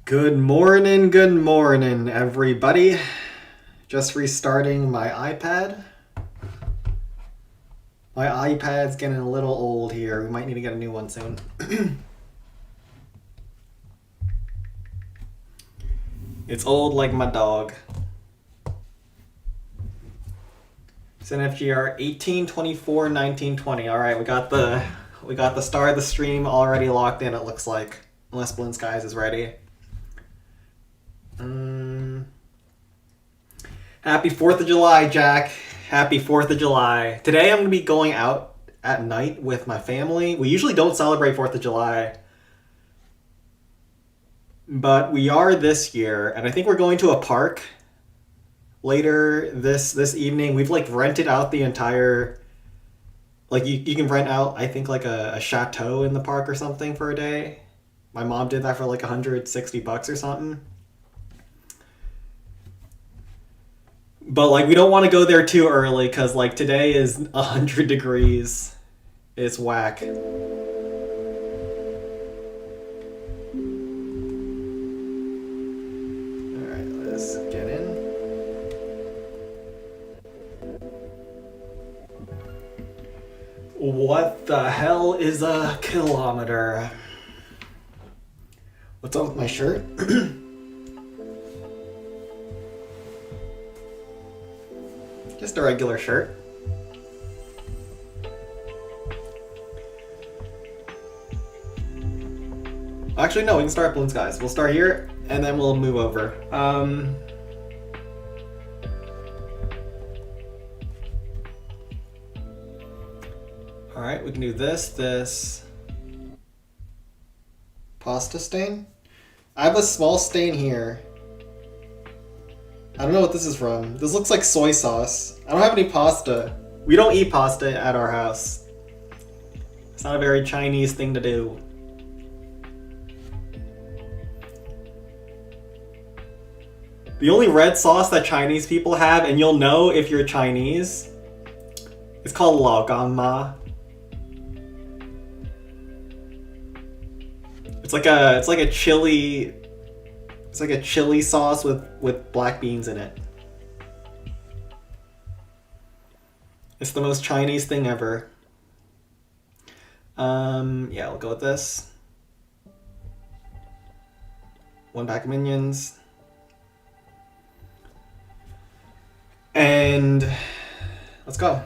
good morning, everybody. Just restarting my iPad. My iPad's getting a little old here. We might need to get a new one soon. It's old like my dog. It's NFGR 1824 1920. All right, we got the start of the stream already locked in. It looks like, unless Blue Skies is ready. Happy 4th of July, Jack. Happy 4th of July. Today I'm going to be going out at night with my family. We usually don't celebrate 4th of July, but we are this year, and I think we're going to a park later this evening. We've rented out the entire, you can rent out, I think, a chateau in the park or something for a day. My mom did that for $160 or something. But we don't want to go there too early because today is 100 degrees. It's whack. Alright, let's get in. What the hell is a kilometer? What's up with my shirt? Just a regular shirt. Actually, no, we can start at Balloon Skies. We'll start here, and then we'll move over. Alright, we can do this. Pasta stain? I have a small stain here. I don't know what this is from. This looks like soy sauce. I don't have any pasta. We don't eat pasta at our house. It's not a very Chinese thing to do. The only red sauce that Chinese people have, and you'll know if you're Chinese, it's called lao gang ma. It's like a chili. It's like a chili sauce with black beans in it. It's the most Chinese thing ever. Yeah, we'll go with this. 1 pack of minions. And let's go.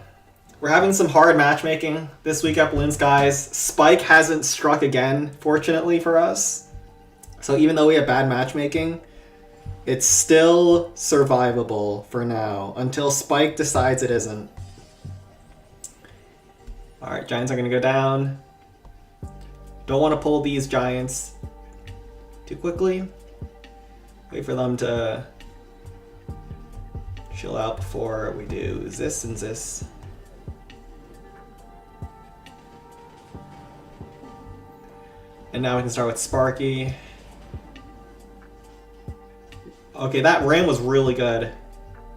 We're having some hard matchmaking this week at Balloon Skies. Spike hasn't struck again, fortunately for us. So even though we have bad matchmaking, it's still survivable for now until Spike decides it isn't. Alright, Giants are going to go down. Don't want to pull these Giants too quickly. Wait for them to chill out before we do this and this. And now we can start with Sparky. Okay, that ram was really good.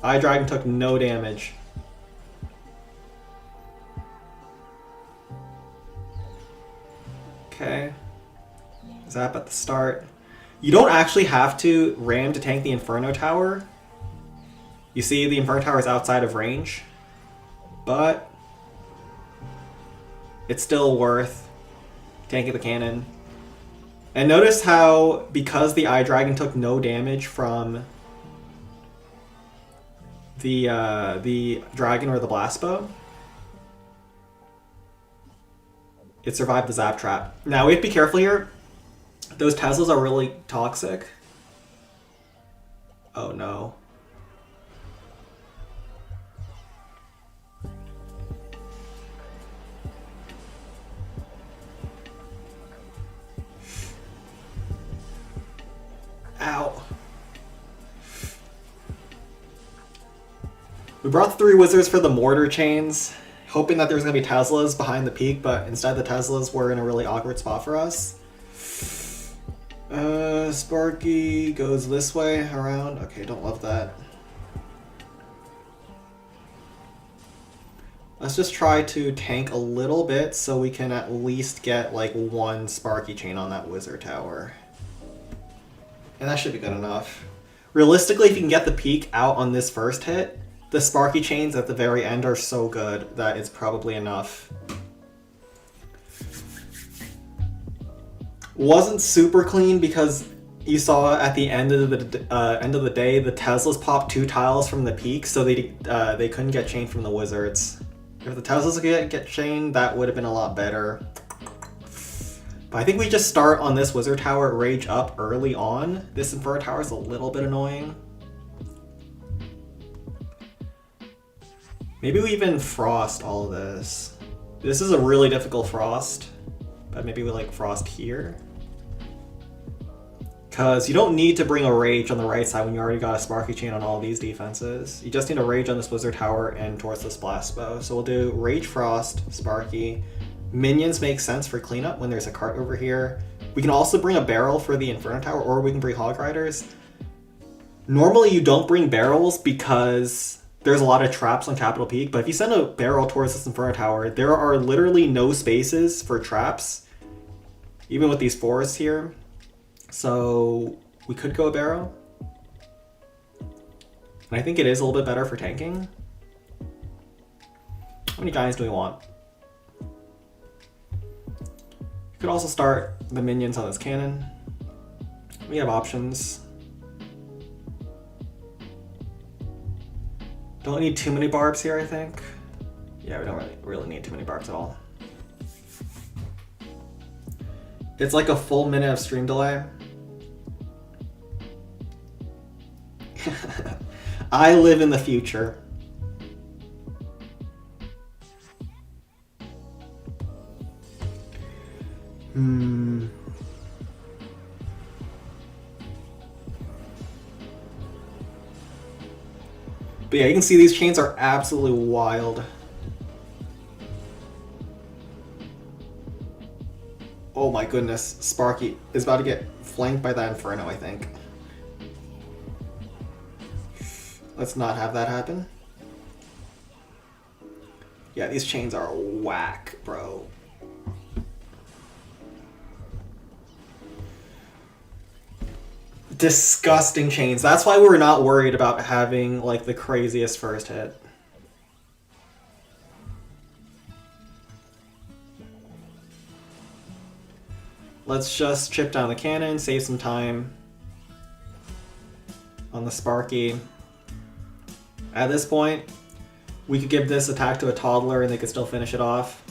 Eye Dragon took no damage. Okay. Zap at the start. You don't actually have to ram to tank the Inferno Tower. You see, the Inferno Tower is outside of range. But it's still worth tanking the cannon. And notice how, because the Eye Dragon took no damage from the dragon or the blast bow, it survived the zap trap. Now we have to be careful here. Those Teslas are really toxic. Oh no. Ow. We brought the 3 wizards for the mortar chains, hoping that there was going to be Teslas behind the peak, but instead the Teslas were in a really awkward spot for us. Sparky goes this way around. Okay, don't love that. Let's just try to tank a little bit so we can at least get like one Sparky chain on that wizard tower. And that should be good enough. Realistically, if you can get the peak out on this first hit, the Sparky chains at the very end are so good that it's probably enough. Wasn't super clean because you saw at the end of the day the Teslas popped 2 tiles from the peak, so they couldn't get chained from the wizards. If the Teslas could get chained, that would have been a lot better. But I think we just start on this wizard tower, rage up early on. This Inferno tower is a little bit annoying. Maybe we even frost all of this. This is a really difficult frost, but maybe we like frost here. Because you don't need to bring a rage on the right side when you already got a Sparky chain on all these defenses. You just need a rage on this wizard tower and towards this blast bow. So we'll do rage, frost, Sparky. Minions make sense for cleanup when there's a cart over here. We can also bring a barrel for the Inferno tower, or we can bring hog riders. Normally you don't bring barrels because there's a lot of traps on Capital Peak, but if you send a barrel towards this Inferno tower, there are literally no spaces for traps, even with these forests here. So we could go a barrel. And I think it is a little bit better for tanking. How many giants do we want? You could also start the minions on this cannon. We have options. Don't need too many barbs here, I think. Yeah, we don't really need too many barbs at all. It's like a full minute of stream delay. I live in the future. But yeah, you can see these chains are absolutely wild. Oh my goodness, Sparky is about to get flanked by that Inferno, I think. Let's not have that happen. Yeah, these chains are whack, bro. Disgusting chains. That's why we're not worried about having like the craziest first hit. Let's just chip down the cannon, save some time on the Sparky. At this point, we could give this attack to a toddler and they could still finish it off.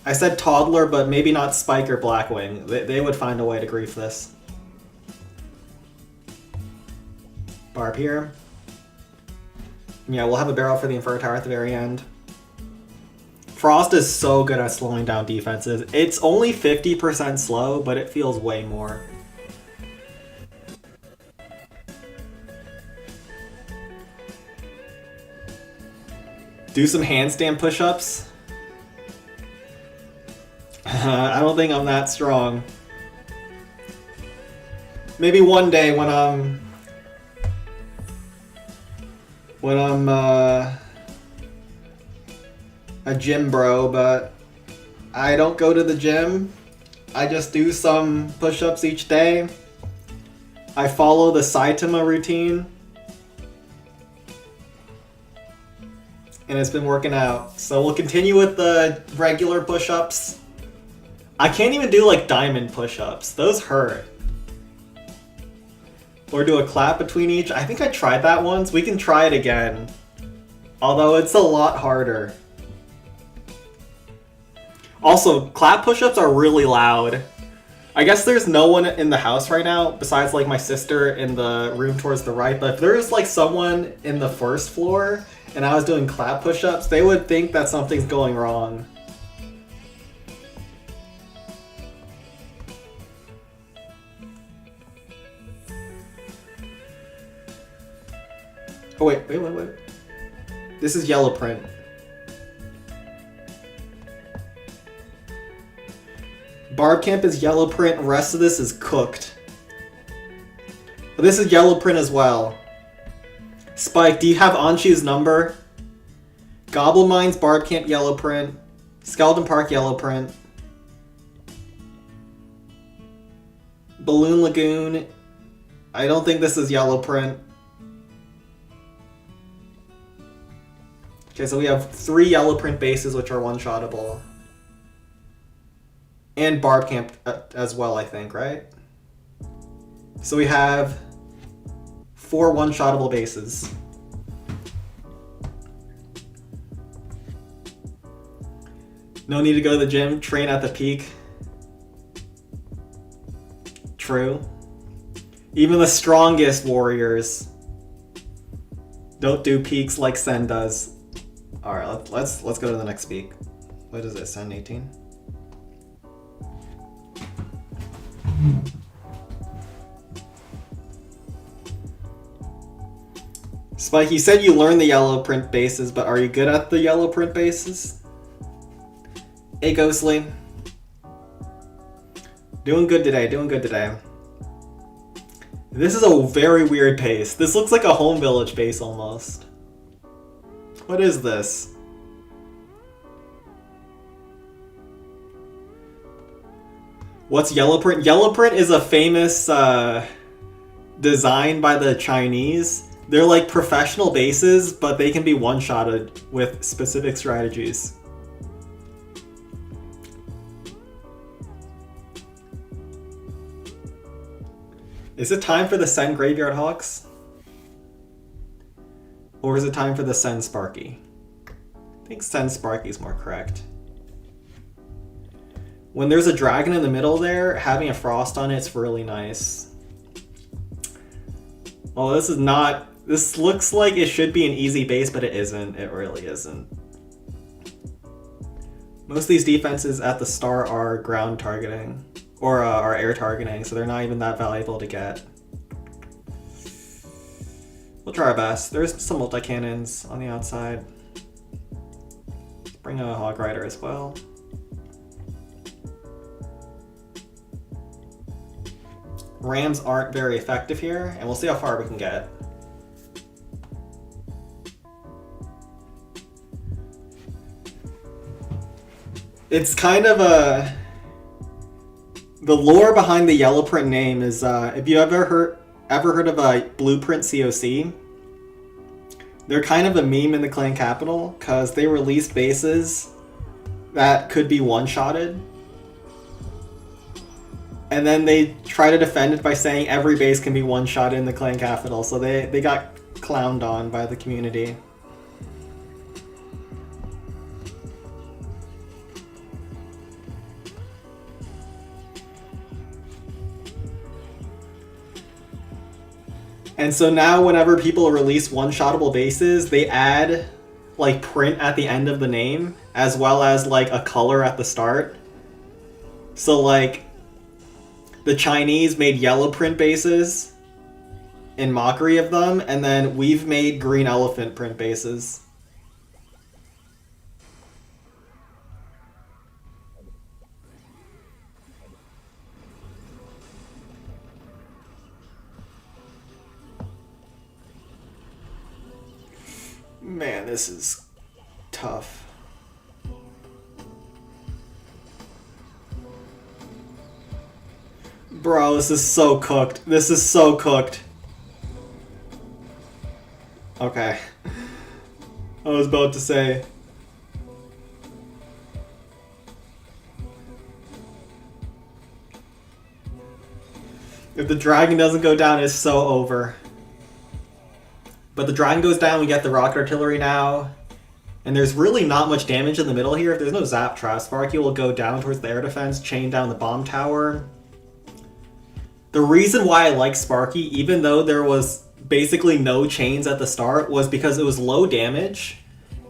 I said toddler, but maybe not Spike or Blackwing. They would find a way to grief this. Barb here. Yeah, we'll have a barrel for the Inferno tower at the very end. Frost is so good at slowing down defenses. It's only 50% slow, but it feels way more. Do some handstand push-ups. I don't think I'm that strong. Maybe one day when I'm a gym bro, but I don't go to the gym. I just do some push-ups each day. I follow the Saitama routine. And it's been working out. So we'll continue with the regular push-ups. I can't even do like diamond push-ups. Those hurt. Or do a clap between each. I think I tried that once. We can try it again. Although it's a lot harder. Also, clap push-ups are really loud. I guess there's no one in the house right now besides like my sister in the room towards the right, but if there's like someone in the first floor and I was doing clap push-ups, they would think that something's going wrong. Oh wait. This is yellow print. Barb Camp is yellow print, rest of this is cooked. But this is yellow print as well. Spike, do you have Anshu's number? Goblin Mines, Barb Camp, yellow print. Skeleton Park, yellow print. Balloon Lagoon. I don't think this is yellow print. Okay, so we have 3 yellow print bases, which are one-shottable. And Barb Camp as well, I think, right? So we have 4 one-shottable bases. No need to go to the gym, train at the peak. True. Even the strongest warriors don't do peaks like Sen does. Alright, let's go to the next peak. What is it, Sen 18? Spike, you said you learned the yellow print bases, but are you good at the yellow print bases? Hey, Ghostly. Doing good today, doing good today. This is a very weird base. This looks like a home village base almost. What is this? What's yellow print? Yellow print is a famous design by the Chinese. They're like professional bases, but they can be one-shotted with specific strategies. Is it time for the Sen Graveyard Hawks? Or is it time for the Sen Sparky? I think Sen Sparky is more correct. When there's a dragon in the middle there, having a frost on it's really nice. Well, this is not... This looks like it should be an easy base, but it isn't. It really isn't. Most of these defenses at the start are ground targeting. Or are air targeting, so they're not even that valuable to get. We'll try our best. There's some multi-cannons on the outside. Bring a Hog Rider as well. Rams aren't very effective here, and we'll see how far we can get. It's kind of a... The lore behind the yellow print name is, if you ever heard of a Blueprint COC, they're kind of a meme in the clan capital, because they released bases that could be one-shotted. And then they try to defend it by saying every base can be one-shotted in the clan capital, so they got clowned on by the community. And so now whenever people release one-shottable bases, they add like print at the end of the name, as well as like a color at the start. So like, the Chinese made yellow print bases in mockery of them, and then we've made green elephant print bases. Man, this is tough. Bro, this is so cooked. This is so cooked. Okay. I was about to say. If the dragon doesn't go down, it's so over. But the dragon goes down, we get the rocket artillery now. And there's really not much damage in the middle here. If there's no zap trap, Sparky will go down towards the air defense, chain down the bomb tower. The reason why I like Sparky, even though there was basically no chains at the start, was because it was low damage.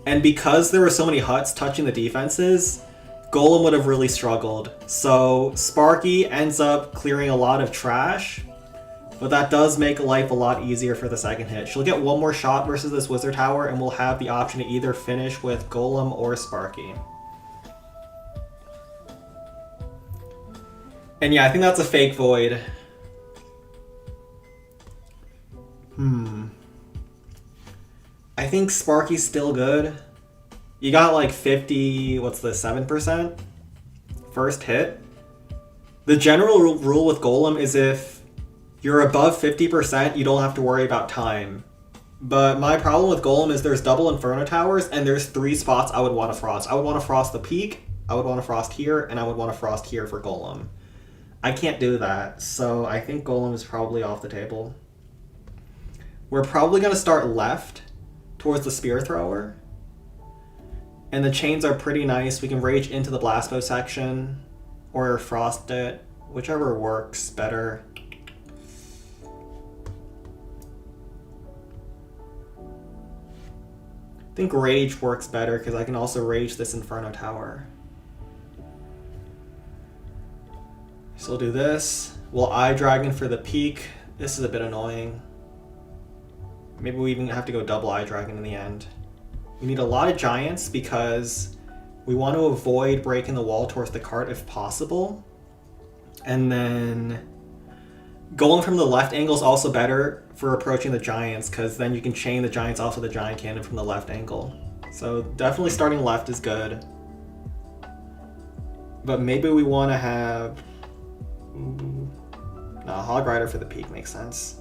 And because there were so many huts touching the defenses, Golem would have really struggled. So Sparky ends up clearing a lot of trash. But that does make life a lot easier for the second hit. She'll get one more shot versus this Wizard Tower, and we'll have the option to either finish with Golem or Sparky. And yeah, I think that's a fake Void. I think Sparky's still good. You got like 50, what's this, 7%? First hit? The general rule with Golem is if you're above 50%, you don't have to worry about time. But my problem with Golem is there's double Inferno Towers, and there's 3 spots I would want to frost. I would want to frost the peak, I would want to frost here, and I would want to frost here for Golem. I can't do that, so I think Golem is probably off the table. We're probably going to start left towards the Spear Thrower. And the chains are pretty nice. We can rage into the Blast Bow section or frost it, whichever works better. I think rage works better because I can also rage this Inferno Tower. So we'll do this. We'll Eye Dragon for the peak. This is a bit annoying. Maybe we even have to go double Eye Dragon in the end. We need a lot of giants because we want to avoid breaking the wall towards the cart if possible. And then going from the left angle is also better for approaching the giants because then you can chain the giants off of the giant cannon from the left angle. So definitely starting left is good. But maybe we want to have... No, Hog Rider for the peak makes sense.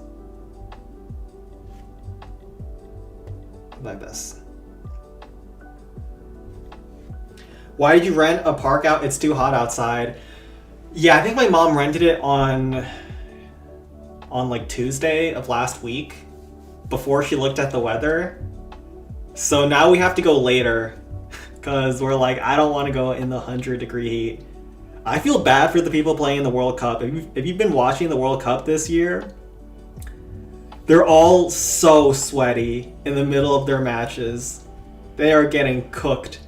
Like this. Why did you rent a park out? It's too hot outside. Yeah, I think my mom rented it on like Tuesday of last week before she looked at the weather. So now we have to go later because we're like, I don't want to go in the 100-degree heat. I feel bad for the people playing in the World Cup. If you've been watching the World Cup this year, they're all so sweaty in the middle of their matches. They are getting cooked.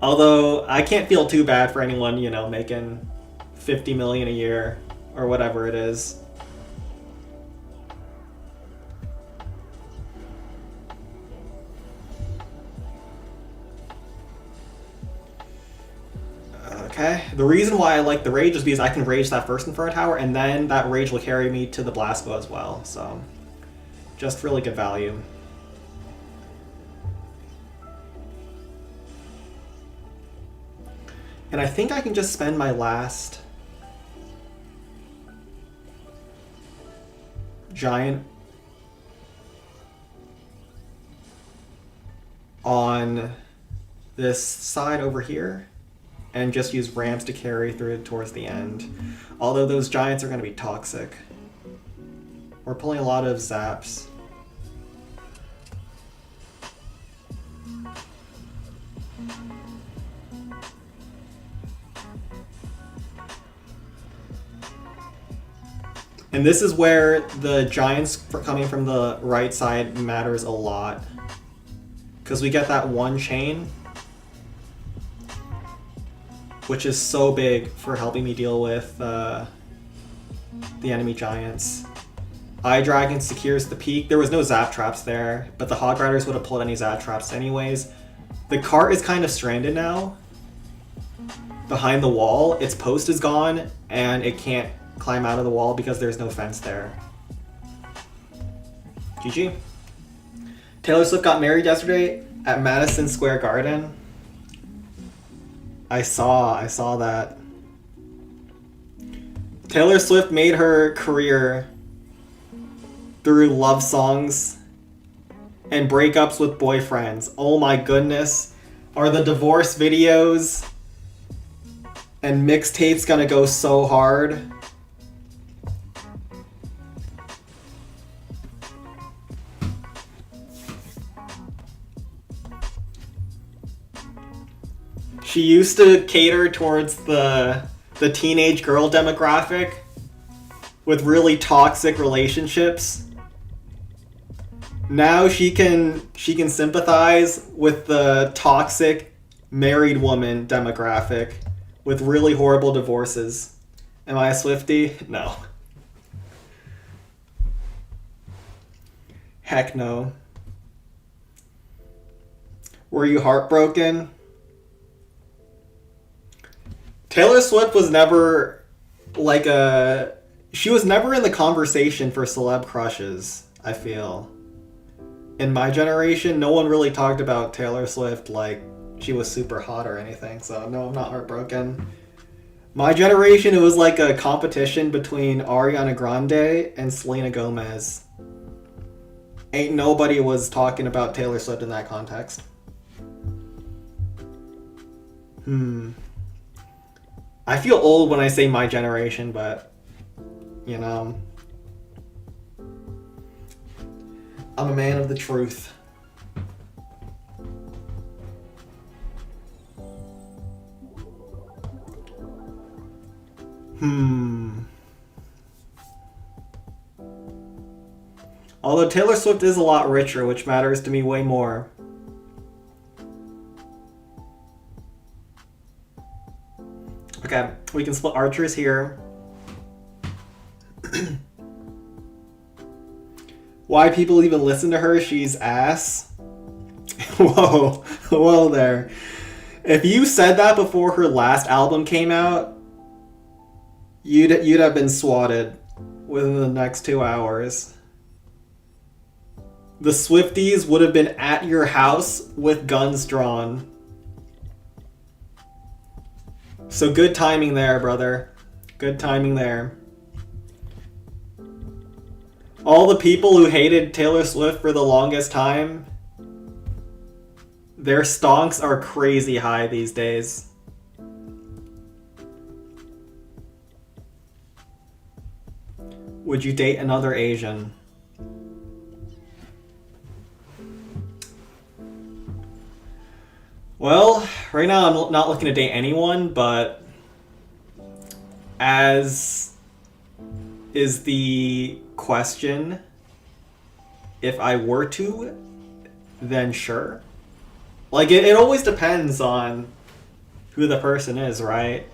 Although I can't feel too bad for anyone, you know, making 50 million a year or whatever it is. Okay, the reason why I like the rage is because I can rage that first Inferno Tower, and then that rage will carry me to the Blast Bow as well, so just really good value. And I think I can just spend my last giant on this side over here and just use ramps to carry through towards the end. Although those giants are going to be toxic. We're pulling a lot of zaps. And this is where the giants coming from the right side matters a lot. Because we get that one chain, which is so big for helping me deal with the enemy giants. Eye Dragon secures the peak. There was no zap traps there, but the Hog Riders would have pulled any zap traps anyways. The cart is kind of stranded now. Behind the wall, its post is gone, and it can't climb out of the wall because there's no fence there. GG. Taylor Swift got married yesterday at Madison Square Garden. I saw that. Taylor Swift made her career through love songs and breakups with boyfriends. Oh my goodness. Are the divorce videos and mixtapes gonna go so hard? She used to cater towards the teenage girl demographic with really toxic relationships. Now she can sympathize with the toxic married woman demographic with really horrible divorces. Am I a Swiftie? No. Heck no. Were you heartbroken? Taylor Swift was never like she was never in the conversation for celeb crushes, I feel. In my generation, no one really talked about Taylor Swift like she was super hot or anything, so no, I'm not heartbroken. My generation, it was like a competition between Ariana Grande and Selena Gomez. Ain't nobody was talking about Taylor Swift in that context. I feel old when I say my generation, but, you know, I'm a man of the truth. Although Taylor Swift is a lot richer, which matters to me way more. Okay, we can split archers here. Why people even listen to her? She's ass. Whoa there. If you said that before her last album came out, you'd have been swatted within the next 2 hours. The Swifties would have been at your house with guns drawn. So good timing there, brother. Good timing there. All the people who hated Taylor Swift for the longest time, their stonks are crazy high these days. Would you date another Asian? Well, right now I'm not looking to date anyone, but as is the question, if I were to, then sure. Like, it always depends on who the person is, right?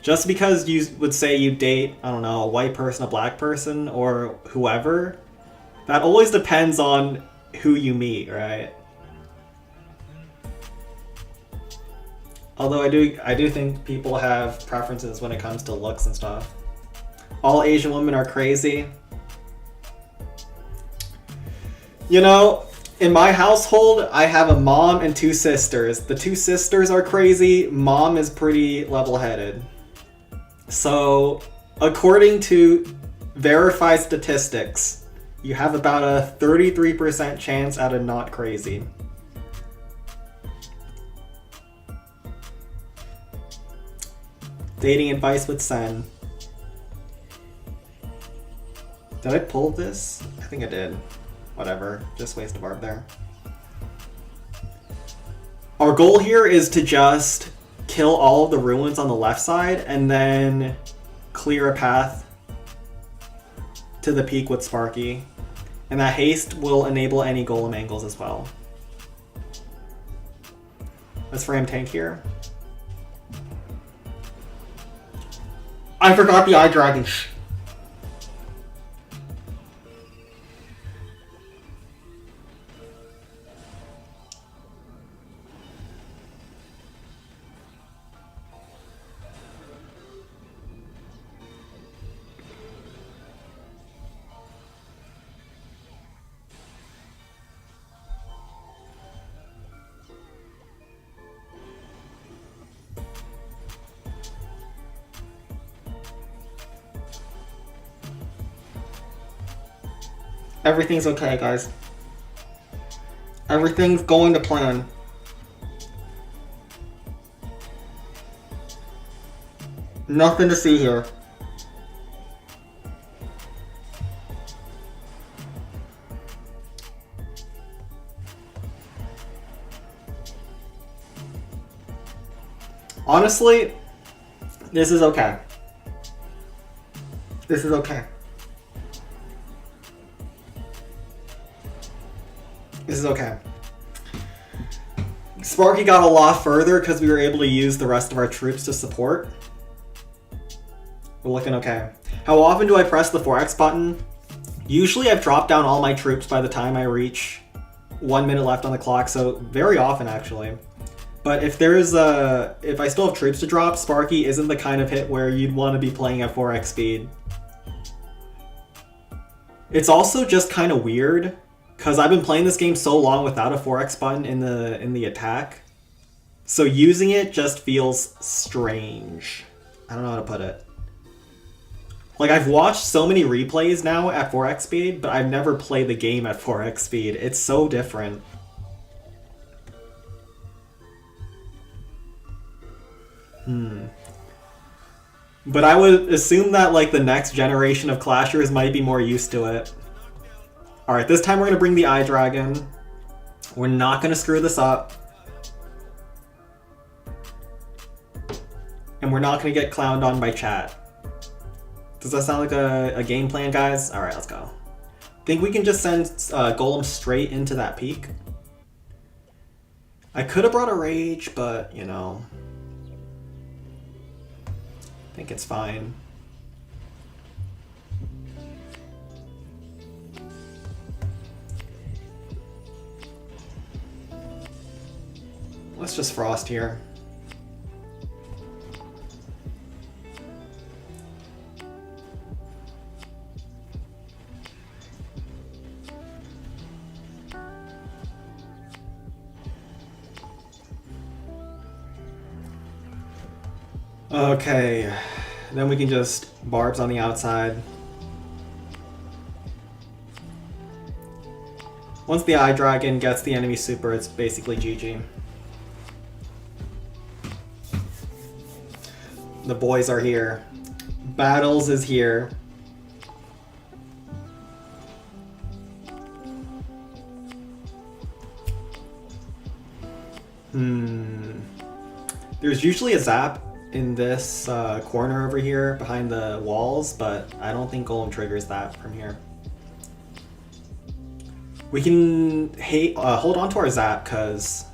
Just because you would say you date, I don't know, a white person, a black person, or whoever, that always depends on who you meet, right? Although I do think people have preferences when it comes to looks and stuff. All Asian women are crazy. You know, in my household, I have a mom and 2 sisters. The 2 sisters are crazy. Mom is pretty level-headed. So, according to verified statistics, you have about a 33% chance at a not crazy. Dating advice with Sen. Did I pull this? I think I did. Whatever. Just waste a barb there. Our goal here is to just kill all of the ruins on the left side and then clear a path to the peak with Sparky. And that haste will enable any golem angles as well. Let's frame tank here. I forgot the eye dragon. Everything's okay, guys. Everything's going to plan. Nothing to see here. Honestly, this is okay. This is okay. This is okay. Sparky got a lot further because we were able to use the rest of our troops to support. We're looking okay. How often do I press the 4X button? Usually I've dropped down all my troops by the time I reach 1 minute left on the clock, so very often actually. But if I still have troops to drop, Sparky isn't the kind of hit where you'd want to be playing at 4X speed. It's also just kind of weird because I've been playing this game so long without a 4X button in the attack. So using it just feels strange. I don't know how to put it. Like, I've watched so many replays now at 4x speed, but I've never played the game at 4x speed. It's so different. But I would assume that, like, the next generation of Clashers might be more used to it. Alright, this time we're gonna bring the Eye Dragon. We're not gonna screw this up. And we're not gonna get clowned on by chat. Does that sound like a game plan, guys? Alright, let's go. Think we can just send Golem straight into that peak? I could have brought a Rage, but, you know... I think it's fine. Let's just Frost here. Okay, then we can just Barbs on the outside. Once the Eye Dragon gets the enemy super, it's basically GG. The boys are here. Battles is here. There's usually a zap in this corner over here behind the walls, but I don't think Golem triggers that from here. We can hold on to our zap because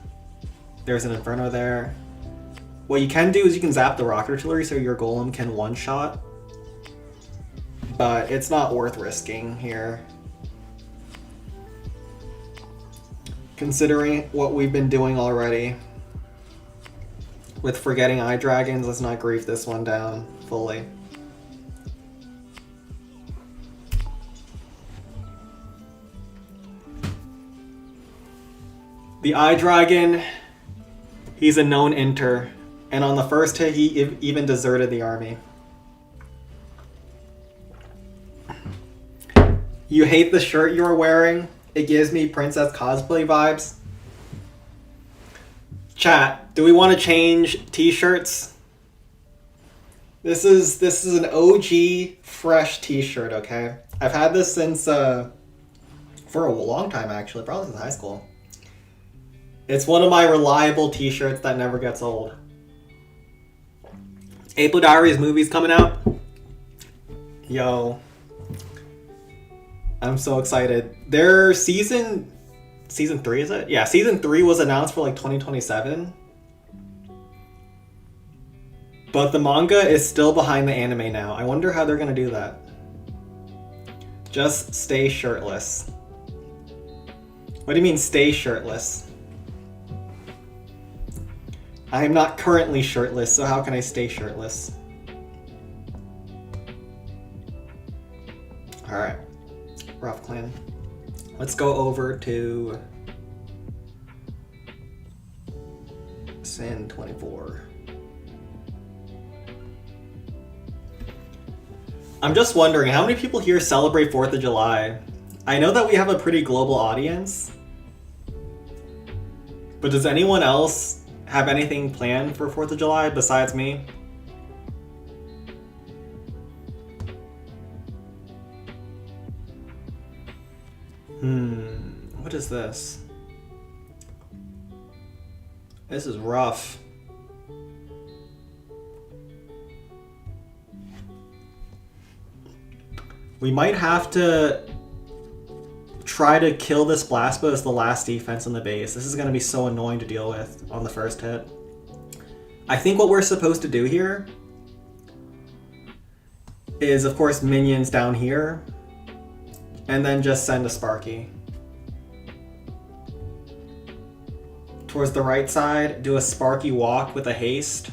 there's an Inferno there. What you can do is you can zap the Rocket Artillery so your Golem can one-shot, but it's not worth risking here. Considering what we've been doing already. With forgetting Eye Dragons, let's not grief this one down fully. The Eye Dragon, he's a known inter, and on the first hit he even deserted the army. You hate the shirt you're wearing? It gives me princess cosplay vibes. Chat, do we want to change t-shirts? This is an OG fresh t-shirt, okay? I've had this since for a long time actually, probably since high school. It's one of my reliable t-shirts that never gets old. April Diaries movie's coming out. Yo. I'm so excited. Their season 3, is it? Yeah, season 3 was announced for like 2027. But the manga is still behind the anime now. I wonder how they're gonna do that. Just stay shirtless. What do you mean stay shirtless? I am not currently shirtless, so how can I stay shirtless? Alright. Rough Clan. Let's go over to Sin 24. I'm just wondering, how many people here celebrate 4th of July? I know that we have a pretty global audience, but does anyone else have anything planned for 4th of July besides me? What is this? This is rough. We might have to try to kill this blast bow as the last defense on the base. This is going to be so annoying to deal with on the first hit. I think what we're supposed to do here is, of course, minions down here, and then just send a Sparky. Towards the right side, do a Sparky walk with a haste.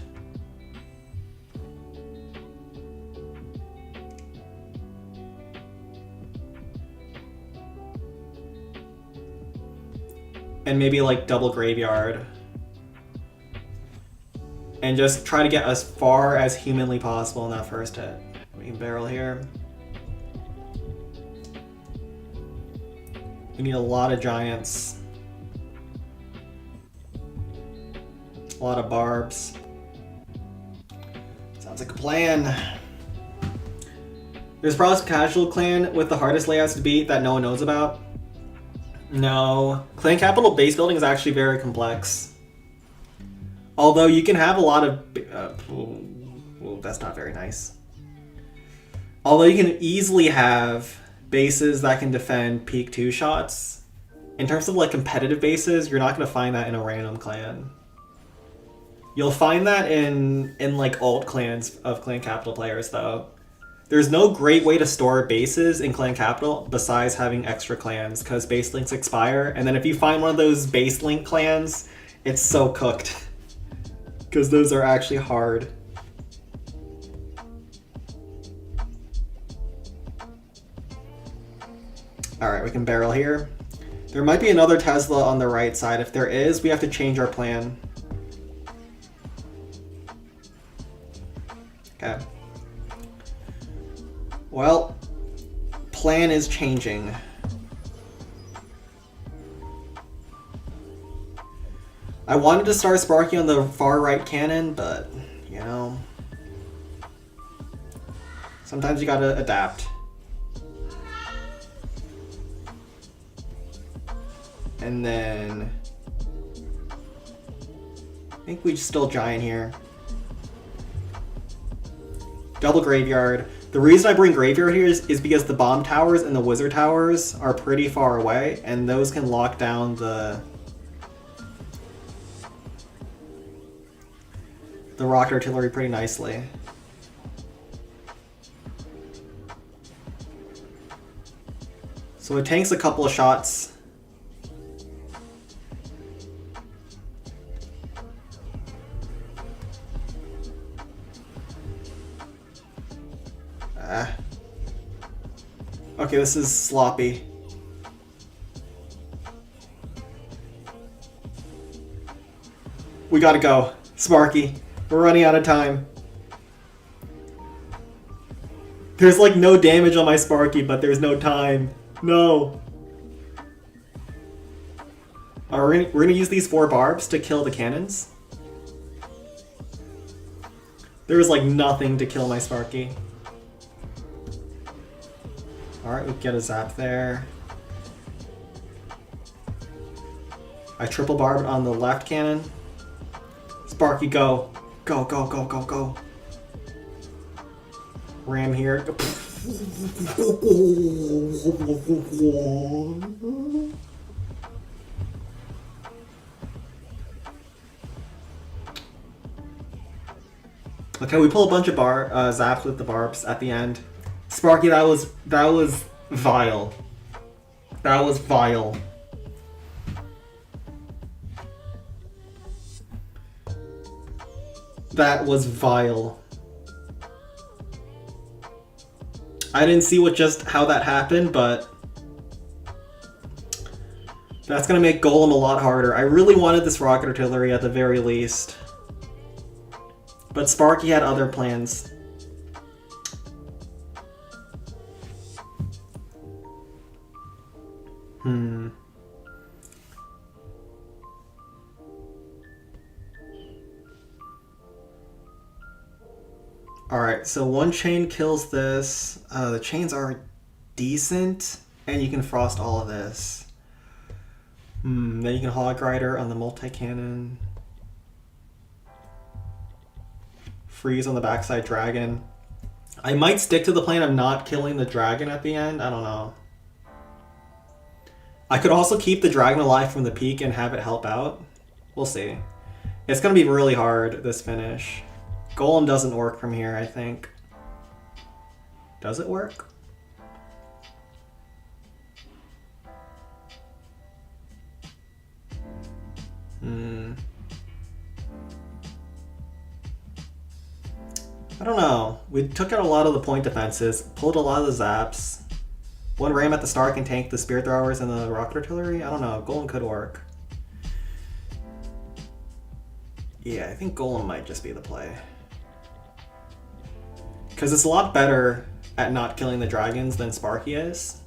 And maybe like double graveyard. and just try to get as far as humanly possible in that first hit. We can barrel here. We need a lot of giants. A lot of barbs. Sounds like a plan. There's probably some casual clan with the hardest layouts to beat that no one knows about. No. Clan Capital base building is actually very complex. Although you can have a lot of... well, that's not very nice. Although you can easily have bases that can defend peak 2 shots. In terms of like competitive bases, you're not going to find that in a random clan. You'll find that in like alt clans of Clan Capital players though. There's no great way to store bases in Clan Capital besides having extra clans, because base links expire, and then if you find one of those base link clans, it's so cooked. Because those are actually hard. Alright, we can barrel here. There might be another Tesla on the right side. If there is, we have to change our plan. Okay. Well, plan is changing. I wanted to start Sparky on the far right cannon, but, you know, sometimes you gotta adapt. And then I think we still giant here. Double graveyard. The reason I bring graveyard here is because the bomb towers and the wizard towers are pretty far away, and those can lock down the rocket artillery pretty nicely. So it tanks a couple of shots. Okay, this is sloppy. We gotta go. Sparky, we're running out of time. There's like no damage on my Sparky, but there's no time. No. We're gonna use these 4 barbs to kill the cannons. There's like nothing to kill my Sparky. Alright, we get a zap there. I triple barbed on the left cannon. Sparky, go. Go, go, go, go, go. Ram here. Okay, we pull a bunch of zaps with the barbs at the end. Sparky, that was vile. That was vile. That was vile. I didn't see how that happened, but that's gonna make Golem a lot harder. I really wanted this rocket artillery at the very least. But Sparky had other plans. Alright, so 1 chain kills this. The chains are decent, and you can frost all of this. Then you can Hog Rider on the multi-cannon. Freeze on the backside dragon. I might stick to the plan of not killing the dragon at the end. I don't know. I could also keep the dragon alive from the peak and have it help out. We'll see. It's going to be really hard, this finish. Golem doesn't work from here, I think. Does it work? I don't know. We took out a lot of the point defenses, pulled a lot of the zaps. 1 ram at the start can tank the spear throwers and the rocket artillery. I don't know. Golem could work. Yeah, I think Golem might just be the play. Because it's a lot better at not killing the dragons than Sparky is.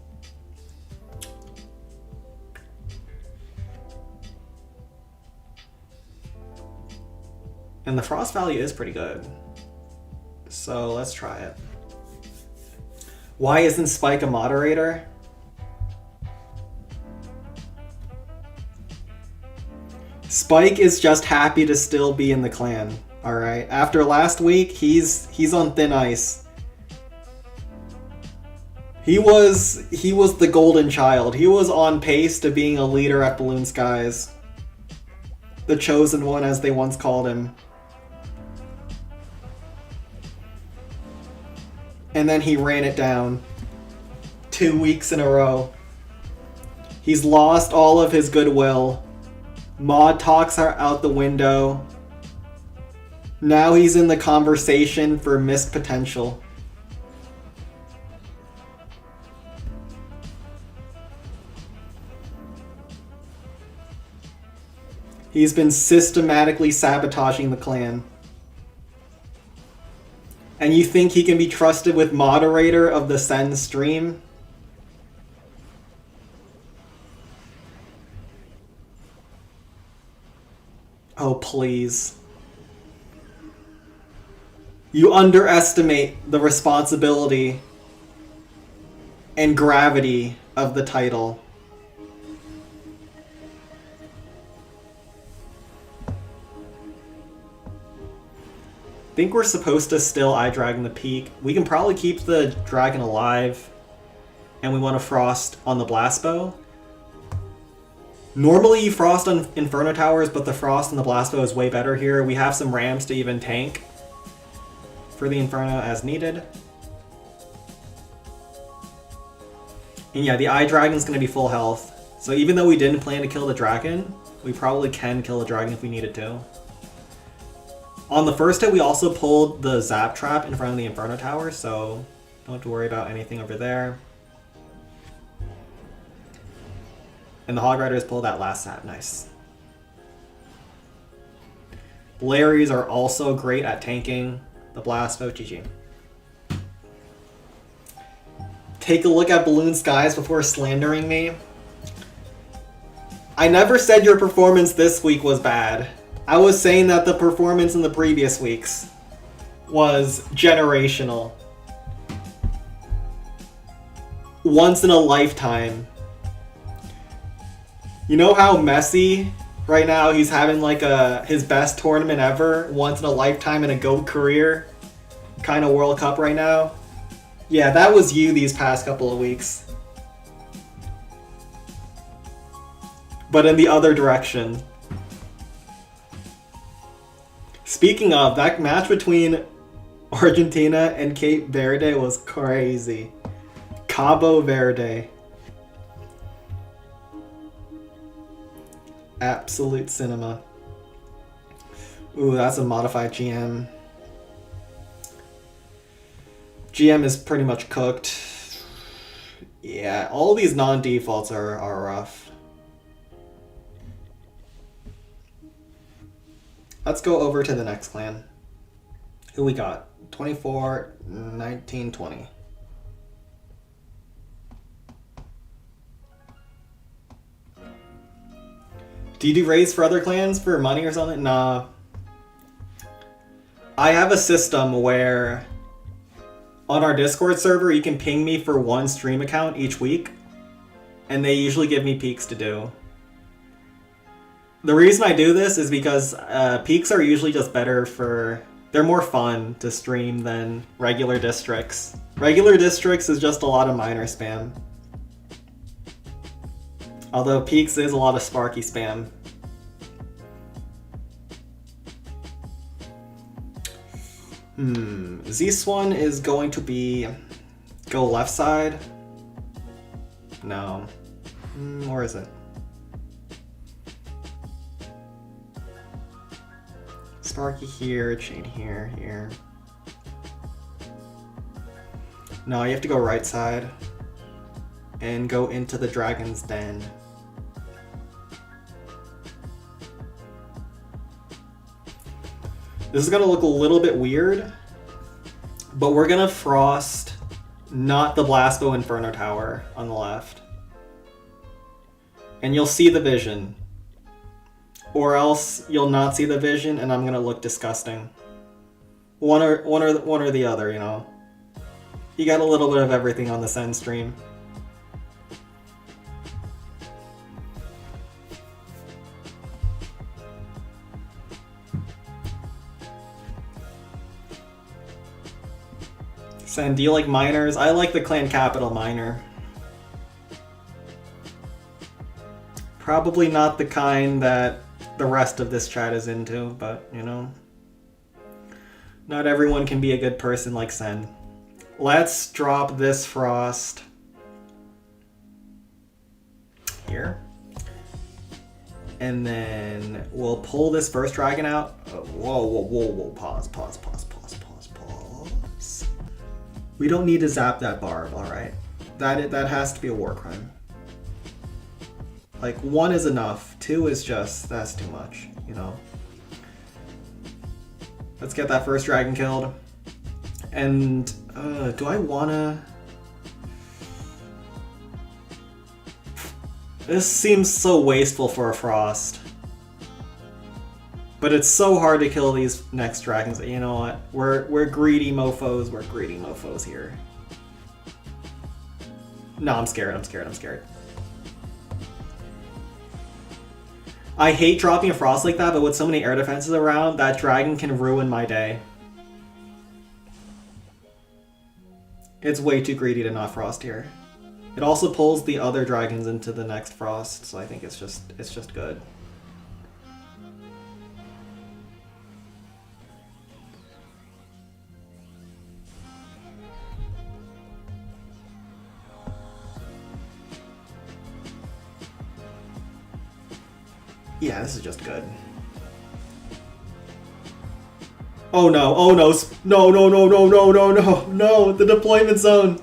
And the frost value is pretty good. So let's try it. Why isn't Spike a moderator? Spike is just happy to still be in the clan. Alright. After last week, he's on thin ice. He was the golden child. He was on pace to being a leader at Balloon Skies. The chosen one, as they once called him. And then he ran it down 2 weeks in a row. He's lost all of his goodwill. Mod talks are out the window. Now he's in the conversation for missed potential. He's been systematically sabotaging the clan. And you think he can be trusted with moderator of the Sen stream? Oh, please. You underestimate the responsibility and gravity of the title. I think we're supposed to still Eye Dragon the peak. We can probably keep the dragon alive. And we want to frost on the blast bow. Normally you frost on Inferno Towers, but the frost on the blast bow is way better here. We have some rams to even tank for the Inferno as needed. And yeah, the Eye Dragon's going to be full health. So even though we didn't plan to kill the dragon, we probably can kill the dragon if we needed to. On the first hit, we also pulled the Zap Trap in front of the Inferno Tower, so don't have to worry about anything over there. And the Hog Riders pulled that last Zap, nice. Larrys are also great at tanking the Blast Bow, GG. Take a look at Balloon Skies before slandering me. I never said your performance this week was bad. I was saying that the performance in the previous weeks was generational. Once in a lifetime. You know how Messi, right now, he's having like his best tournament ever, once in a lifetime in a GOAT career kind of World Cup right now? Yeah, that was you these past couple of weeks. But in the other direction. Speaking of, that match between Argentina and Cape Verde was crazy. Cabo Verde. Absolute cinema. Ooh, that's a modified GM. GM is pretty much cooked. Yeah, all these non-defaults are rough. Let's go over to the next clan. Who we got? 24, 19, 20. Do you do raids for other clans for money or something? Nah. I have a system where on our Discord server you can ping me for one stream account each week, and they usually give me peaks to do. The reason I do this is because peaks are usually just better for... They're more fun to stream than regular districts. Regular districts is just a lot of minor spam. Although peaks is a lot of Sparky spam. This one is going to be... Go left side? No. Or is it? Sparky here, Chain here, here. No, you have to go right side. And go into the Dragon's Den. This is gonna look a little bit weird, but we're gonna frost not the Blasco Inferno Tower on the left. And you'll see the vision. Or else you'll not see the vision and I'm gonna look disgusting. One or the other, you know. You got a little bit of everything on the Sen stream. Sen, do you like miners? I like the Clan Capital miner. Probably not the kind that the rest of this chat is into, but, you know. Not everyone can be a good person like Sen. Let's drop this frost here. And then we'll pull this first dragon out. Whoa. Pause. We don't need to zap that barb, alright? That has to be a war crime. Like, 1 is enough. 2 is just, that's too much, you know? Let's get that first dragon killed. And, do I wanna... This seems so wasteful for a frost. But it's so hard to kill these next dragons. You know what? We're greedy mofos. We're greedy mofos here. No, I'm scared. I hate dropping a frost like that, but with so many air defenses around, that dragon can ruin my day. It's way too greedy to not frost here. It also pulls the other dragons into the next frost, so I think it's just good. Yeah, this is just good. Oh no, no, the deployment zone.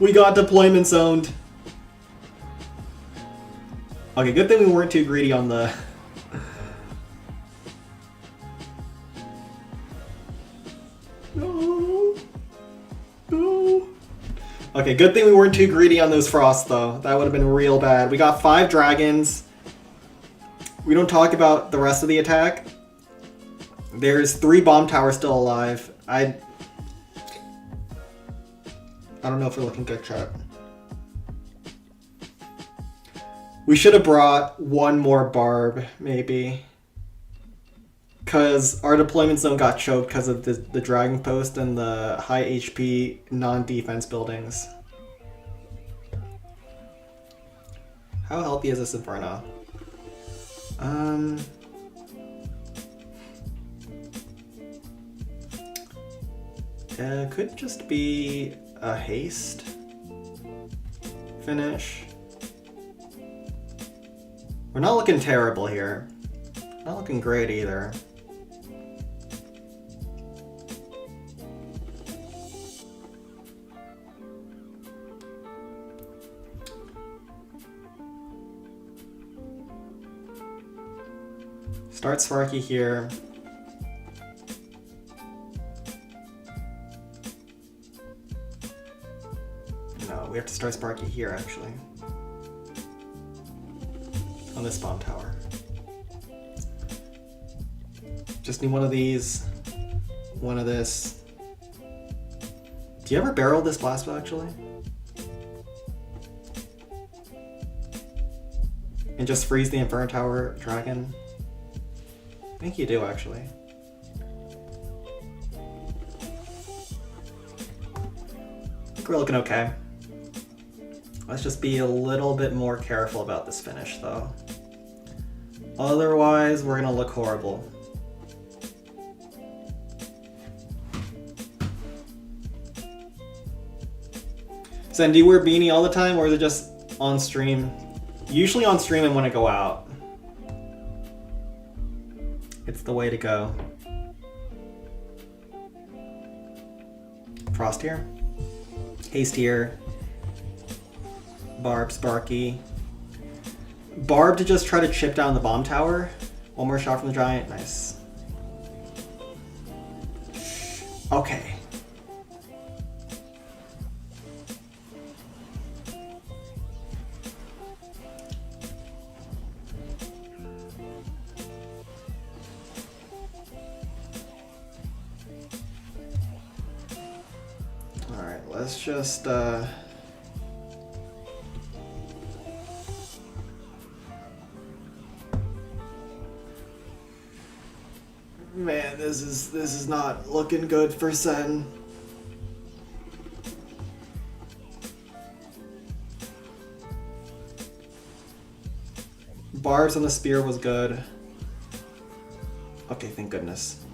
We got deployment zoned. Okay, good thing we weren't too greedy on the... No. Okay, good thing we weren't too greedy on those frosts though. That would have been real bad. We got 5 dragons. We don't talk about the rest of the attack. There's 3 bomb towers still alive. I don't know if we're looking good, chat. We should have brought 1 more barb, maybe. Because our deployment zone got choked because of the dragon post and the high HP non-defense buildings. How healthy is this Inferno? Could just be a haste finish. We're not looking terrible here. Not looking great either. Start Sparky here. No, we have to start Sparky here, actually. On this bomb tower. Just need one of these. One of this. Do you ever barrel this Blasco, actually? And just freeze the Inferno Tower dragon? I think you do, actually. I think we're looking okay. Let's just be a little bit more careful about this finish, though. Otherwise, we're gonna look horrible. Sen, do you wear beanie all the time, or is it just on stream? Usually on stream and when I go out. It's the way to go. Frost here. Haste here. Barb, Sparky. Barb to just try to chip down the bomb tower. One more shot from the giant. Nice. Okay. Alright, let's just man, this is not looking good for Sen. Barbs on the spear was good. Okay, thank goodness.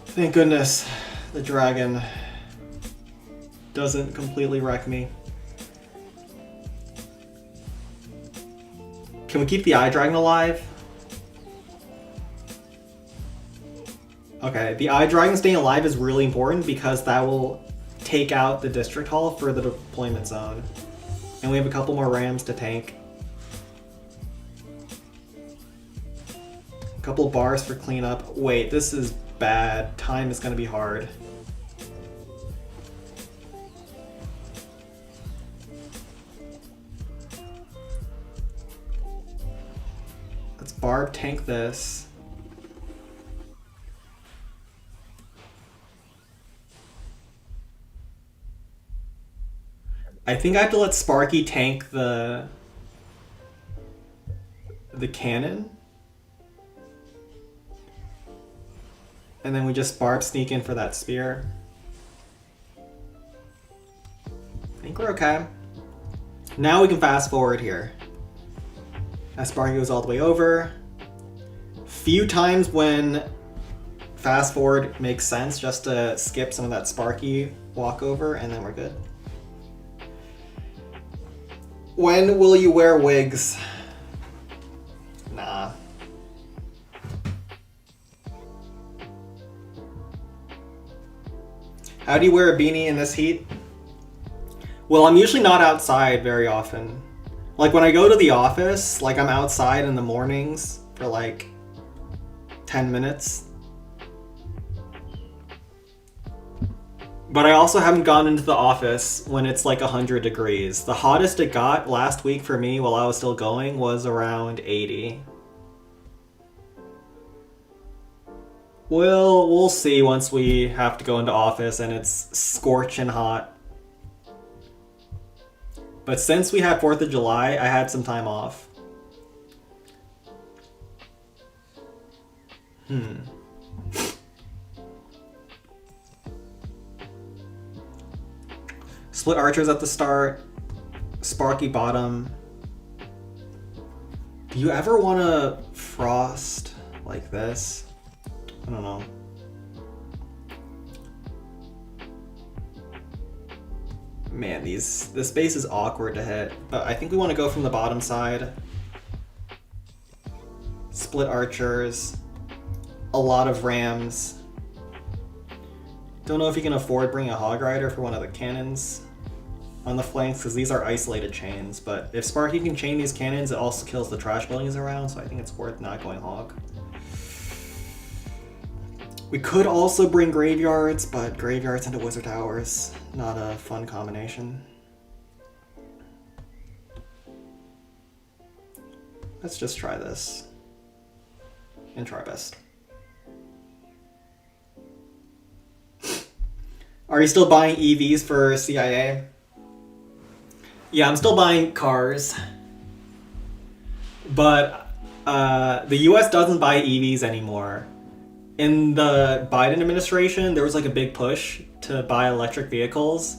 Thank goodness the dragon doesn't completely wreck me. Can we keep the eye dragon alive? Okay, the eye dragon staying alive is really important because that will take out the district hall for the deployment zone. And we have a couple more rams to tank. A couple bars for cleanup. Wait, this is bad. Time is gonna be hard. Let's barb tank this. I think I have to let Sparky tank the cannon. And then we just barb sneak in for that spear. I think we're okay. Now we can fast forward here. As Sparky goes all the way over. Few times when fast forward makes sense just to skip some of that Sparky walkover and then we're good. When will you wear wigs? Nah. How do you wear a beanie in this heat? Well, I'm usually not outside very often. Like when I go to the office, like I'm outside in the mornings for like 10 minutes. But I also haven't gone into the office when it's like 100 degrees. The hottest it got last week for me while I was still going was around 80. We'll see once we have to go into office and it's scorching hot. But since we had 4th of July, I had some time off. Split archers at the start. Sparky bottom. Do you ever want to frost like this? I don't know. Man, this base is awkward to hit, but I think we want to go from the bottom side. Split archers. A lot of rams. Don't know if you can afford bringing a hog rider for one of the cannons on the flanks, because these are isolated chains, but if Sparky can chain these cannons, it also kills the trash buildings around, so I think it's worth not going hog. We could also bring graveyards, but graveyards into wizard towers, not a fun combination. Let's just try this and try our best. Are you still buying EVs for CIA? Yeah, I'm still buying cars. But the US doesn't buy EVs anymore. In the Biden administration, there was like a big push to buy electric vehicles.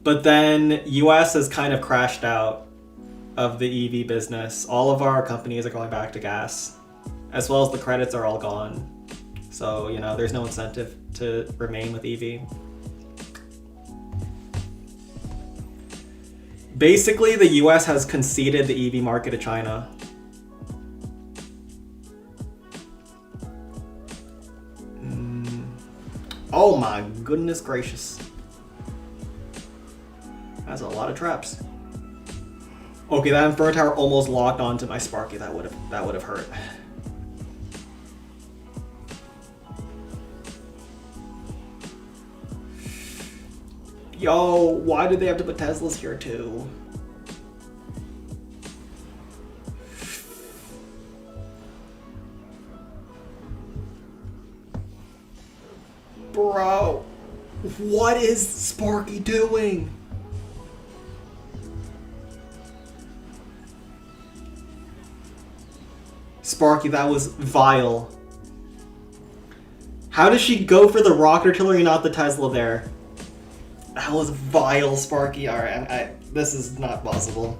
But then US has kind of crashed out of the EV business. All of our companies are going back to gas, as well as the credits are all gone. So, you know, there's no incentive to remain with EV. Basically, the US has conceded the EV market to China. Oh my goodness gracious. That's a lot of traps. Okay, that Inferno Tower almost locked onto my Sparky. That would have hurt. Yo, why did they have to put Teslas here too? Bro, what is Sparky doing? Sparky, that was vile. How does she go for the rocket artillery, not the Tesla there? That was vile, Sparky. Alright, this is not possible.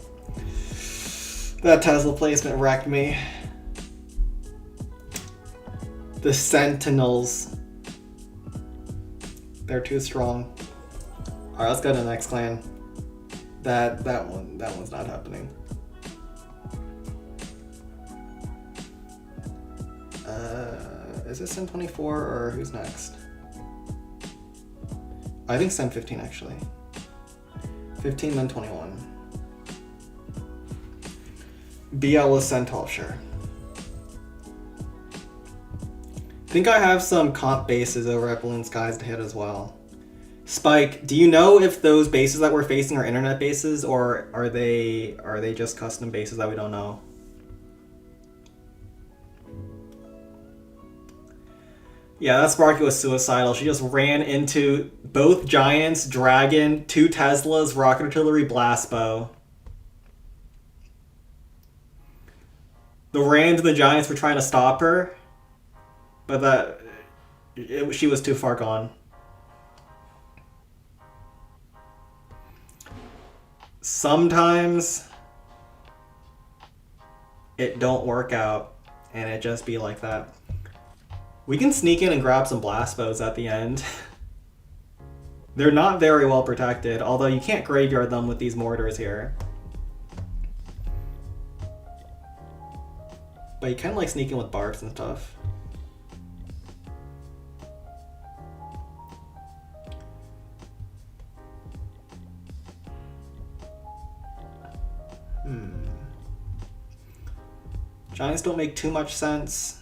That Tesla placement wrecked me. The Sentinels. They're too strong. Alright, let's go to the next clan. That one's not happening. Is it Sen 24 or who's next? I think Sen 15 actually. 15 then 21. BL is Sen 12, sure. I think I have some comp bases over at Balloon Skies to hit as well. Spike, do you know if those bases that we're facing are internet bases or are they just custom bases that we don't know? Yeah, that Sparky was suicidal. She just ran into both Giants, Dragon, 2 Teslas, Rocket Artillery, Blast Bow. The Rams and the Giants were trying to stop her, but she was too far gone. Sometimes it don't work out, and it just be like that. We can sneak in and grab some blast bows at the end. They're not very well protected, although you can't graveyard them with these mortars here. But you can like sneak in with barbs and stuff. Giants don't make too much sense.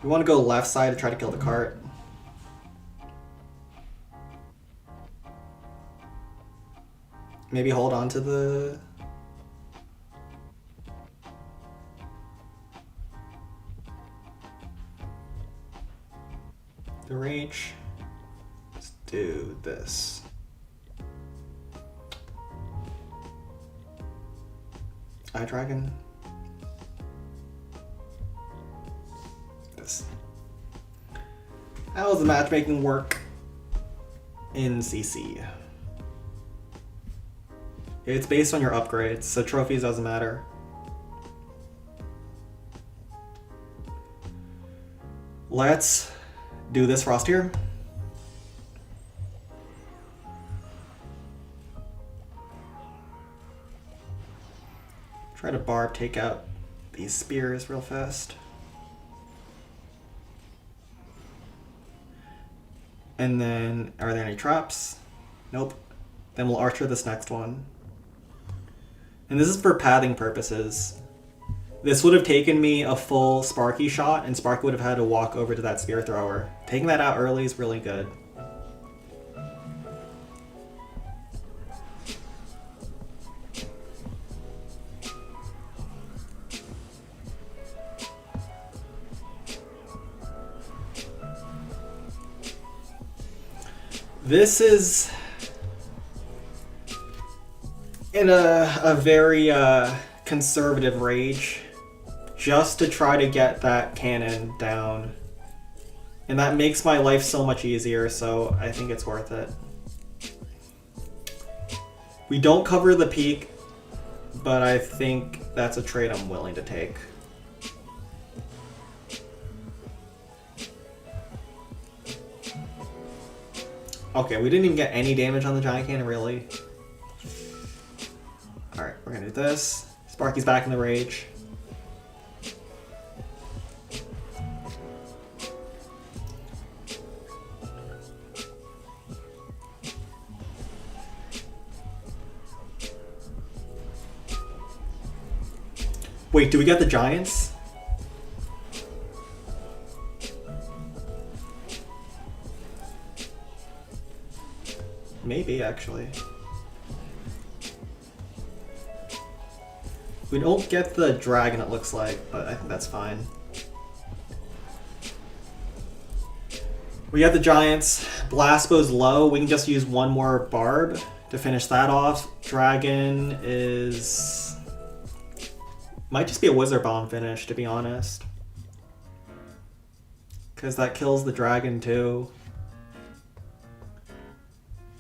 We want to go left side to try to kill the cart. Maybe hold on to the... range. Let's do this. Eye Dragon. How does the matchmaking work in CC? It's based on your upgrades, so trophies doesn't matter. Let's do this Frost here. Try to barb take out these spears real fast. And then, are there any traps? Nope. Then we'll archer this next one. And this is for pathing purposes. This would have taken me a full Sparky shot, and Sparky would have had to walk over to that spear thrower. Taking that out early is really good. This is in a very conservative rage, just to try to get that cannon down. And that makes my life so much easier, so I think it's worth it. We don't cover the peak, but I think that's a trade I'm willing to take. Okay, we didn't even get any damage on the giant cannon, really. Alright, we're gonna do this. Sparky's back in the rage. Wait, do we get the giants? Maybe, actually. We don't get the dragon, it looks like, but I think that's fine. We have the giants. Blastbow's low. We can just use one more barb to finish that off. Dragon is... might just be a wizard bomb finish, to be honest. Because that kills the dragon, too.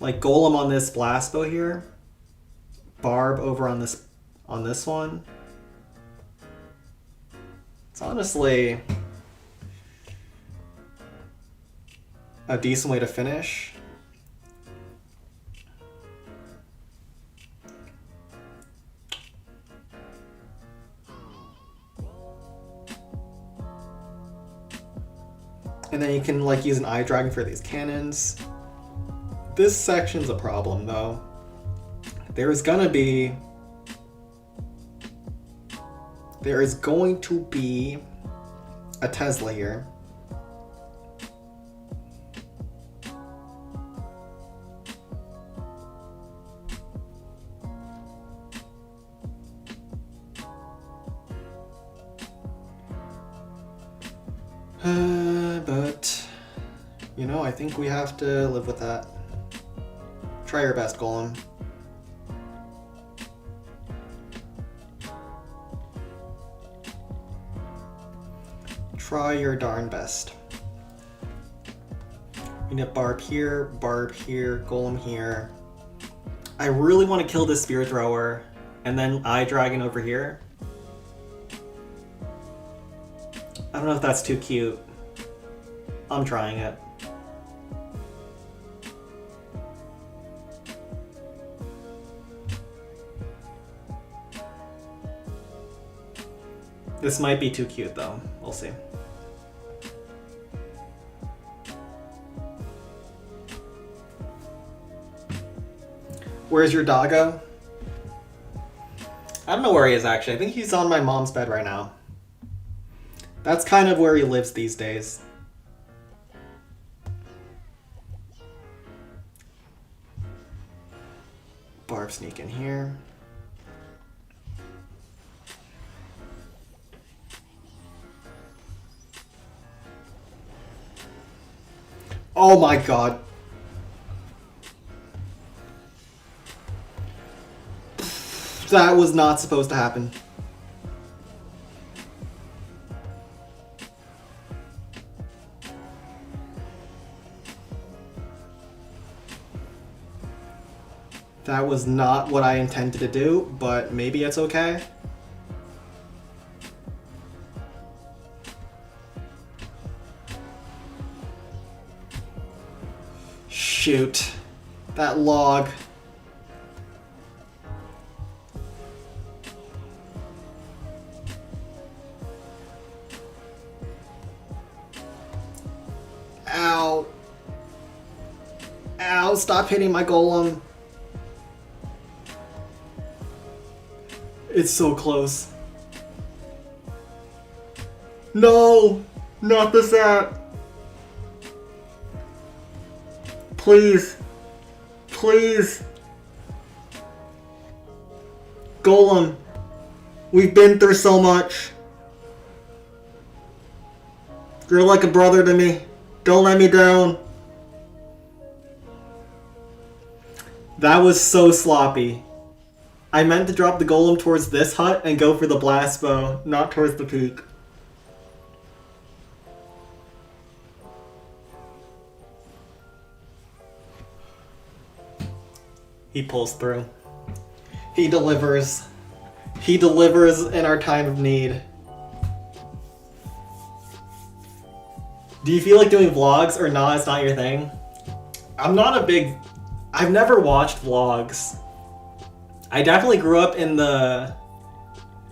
Like, golem on this blastbow here. Barb over on this one. It's honestly a decent way to finish. And then you can like use an eye dragon for these cannons. This section's a problem though. There is going to be a Tesla here. But, you know, I think we have to live with that. Try your best, Golem. Try your darn best. We need Barb here, Golem here. I really want to kill this Spear Thrower, and then Eye Dragon over here. I don't know if that's too cute. I'm trying it. This might be too cute though. We'll see. Where's your doggo? I don't know where he is actually. I think he's on my mom's bed right now. That's kind of where he lives these days. Barb sneak in here. Oh my god. That was not supposed to happen. That was not what I intended to do, but maybe it's okay. Shoot. That log. Ow. Ow, stop hitting my golem. It's so close. No! Not the sap! Please. Please. Golem. We've been through so much. You're like a brother to me. Don't let me down. That was so sloppy. I meant to drop the golem towards this hut and go for the blast bow, not towards the peak. He pulls through. He delivers. He delivers in our time of need. Do you feel like doing vlogs or not? It's not your thing? I'm not a big... I've never watched vlogs. I definitely grew up in the...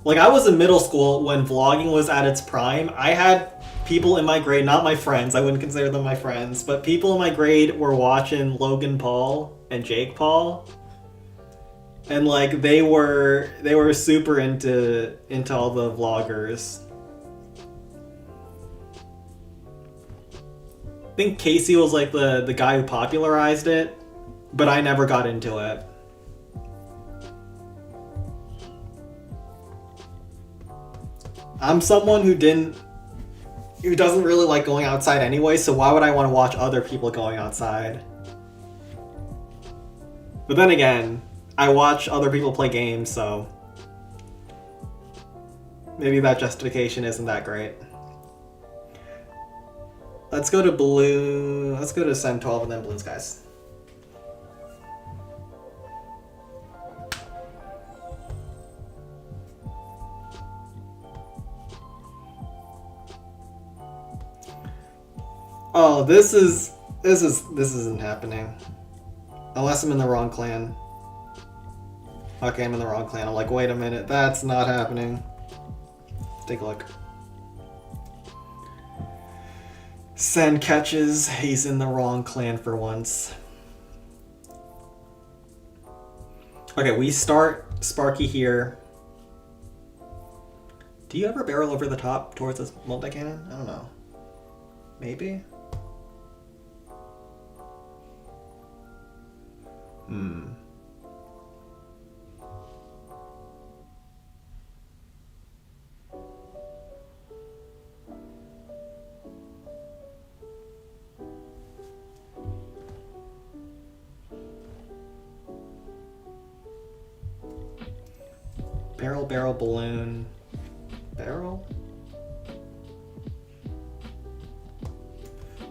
Like, I was in middle school when vlogging was at its prime. I had people in my grade, not my friends, I wouldn't consider them my friends, but people in my grade were watching Logan Paul and Jake Paul. And, like, they were super into all the vloggers. I think Casey was, like, the guy who popularized it. but I never got into it. I'm someone who doesn't really like going outside anyway, so why would I want to watch other people going outside? But then again, I watch other people play games, so maybe that justification isn't that great. Let's go to blue. Let's go to Sun 12 and then Blue Skies. Oh, this isn't happening. Unless I'm in the wrong clan. Okay, I'm in the wrong clan. I'm like, wait a minute, that's not happening. Take a look. Sen catches, he's in the wrong clan for once. Okay, we start Sparky here. Do you ever barrel over the top towards this multi-cannon? I don't know. Maybe? Barrel, barrel, balloon. Barrel?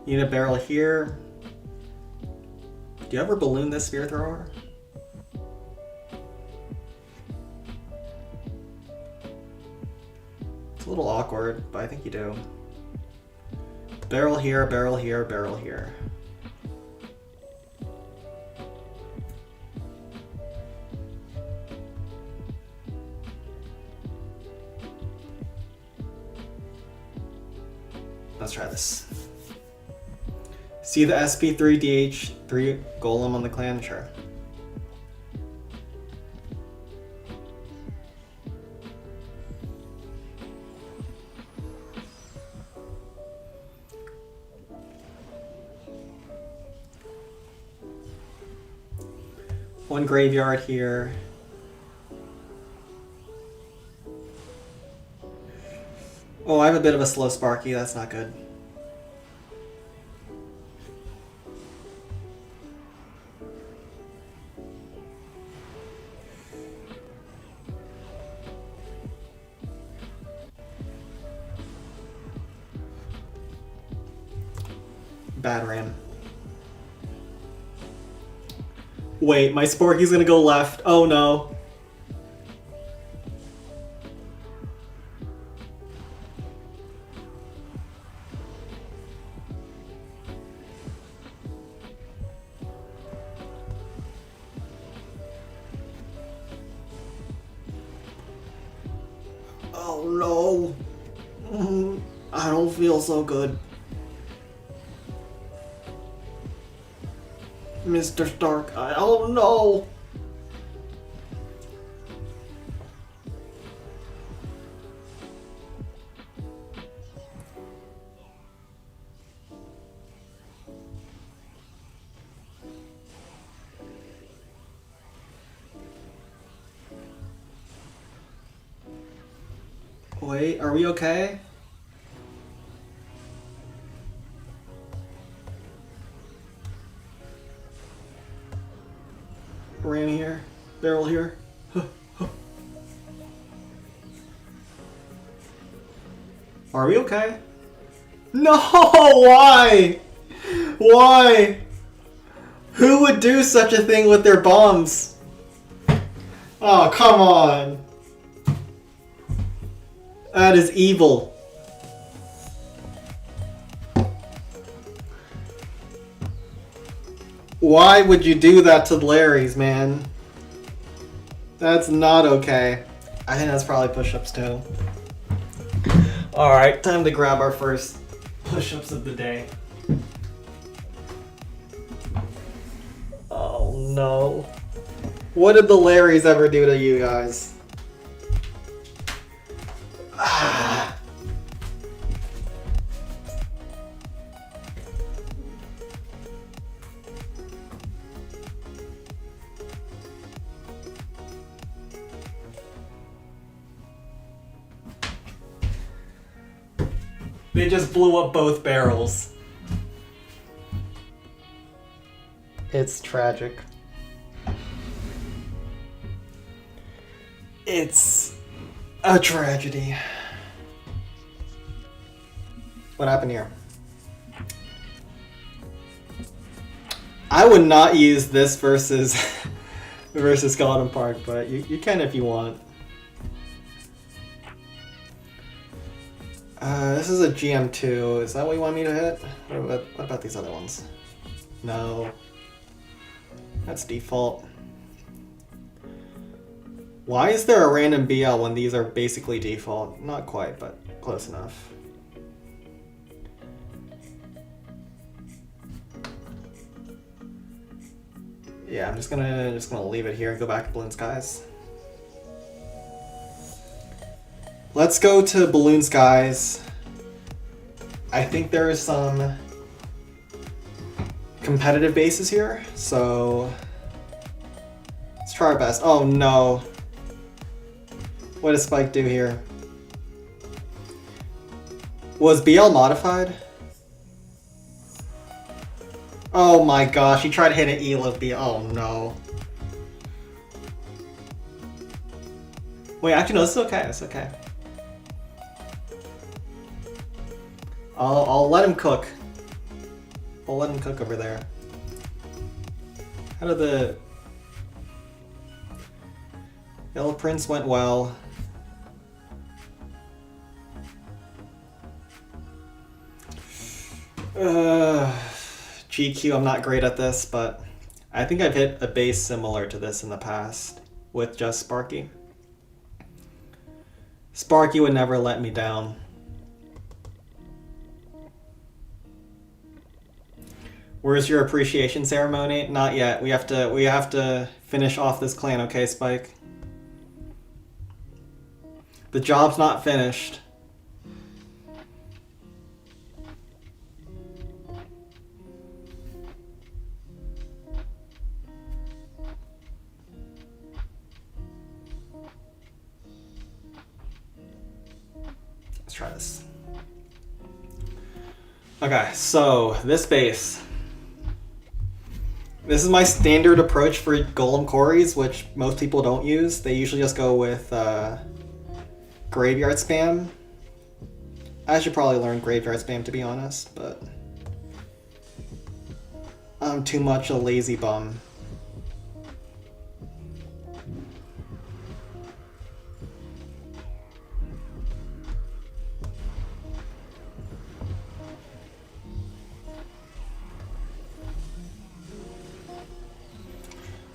You need a barrel here. Do you ever balloon this spear thrower? It's a little awkward, but I think you do. Barrel here, barrel here, barrel here. Let's try this. See the SP3DH3 golem on the clan? Sure. One graveyard here. Oh, I have a bit of a slow Sparky. That's not good. Bad ram. Wait, my Sparky's gonna go left. Oh no. Oh no. I don't feel so good. Mr. Stark, oh no! Wait, are we okay? Ram here, barrel here. Are we okay? No, why? Why? Who would do such a thing with their bombs? Oh, come on. That is evil. Why would you do that to Larry's, man? That's not okay. I think that's probably push-ups too. Alright, time to grab our first push-ups of the day. Oh no. What did the Larrys ever do to you guys? They just blew up both barrels. It's tragic. It's a tragedy. What happened here? I would not use this versus Golden Park, but you can if you want. This is a GM2. Is that what you want me to hit? What about these other ones? No. That's default. Why is there a random BL when these are basically default? Not quite, but close enough. Yeah, I'm just gonna leave it here and go back to Balloon Skies. Let's go to Balloon Skies. I think there is some competitive bases here, so let's try our best. Oh no. What does Spike do here? Was BL modified? Oh my gosh, he tried to hit an Elo BL. Oh no. Wait, actually no, this is okay, it's okay. I'll let him cook. I'll let him cook over there. How did the Yellow Prince went well. GQ, I'm not great at this, but I think I've hit a base similar to this in the past with just Sparky. Sparky would never let me down. Where's your appreciation ceremony? Not yet. We have to finish off this clan, okay, Spike? The job's not finished. Let's try this. Okay, so this base. This is my standard approach for Golem Quarries, which most people don't use. They usually just go with Graveyard Spam. I should probably learn Graveyard Spam, to be honest, but I'm too much a lazy bum.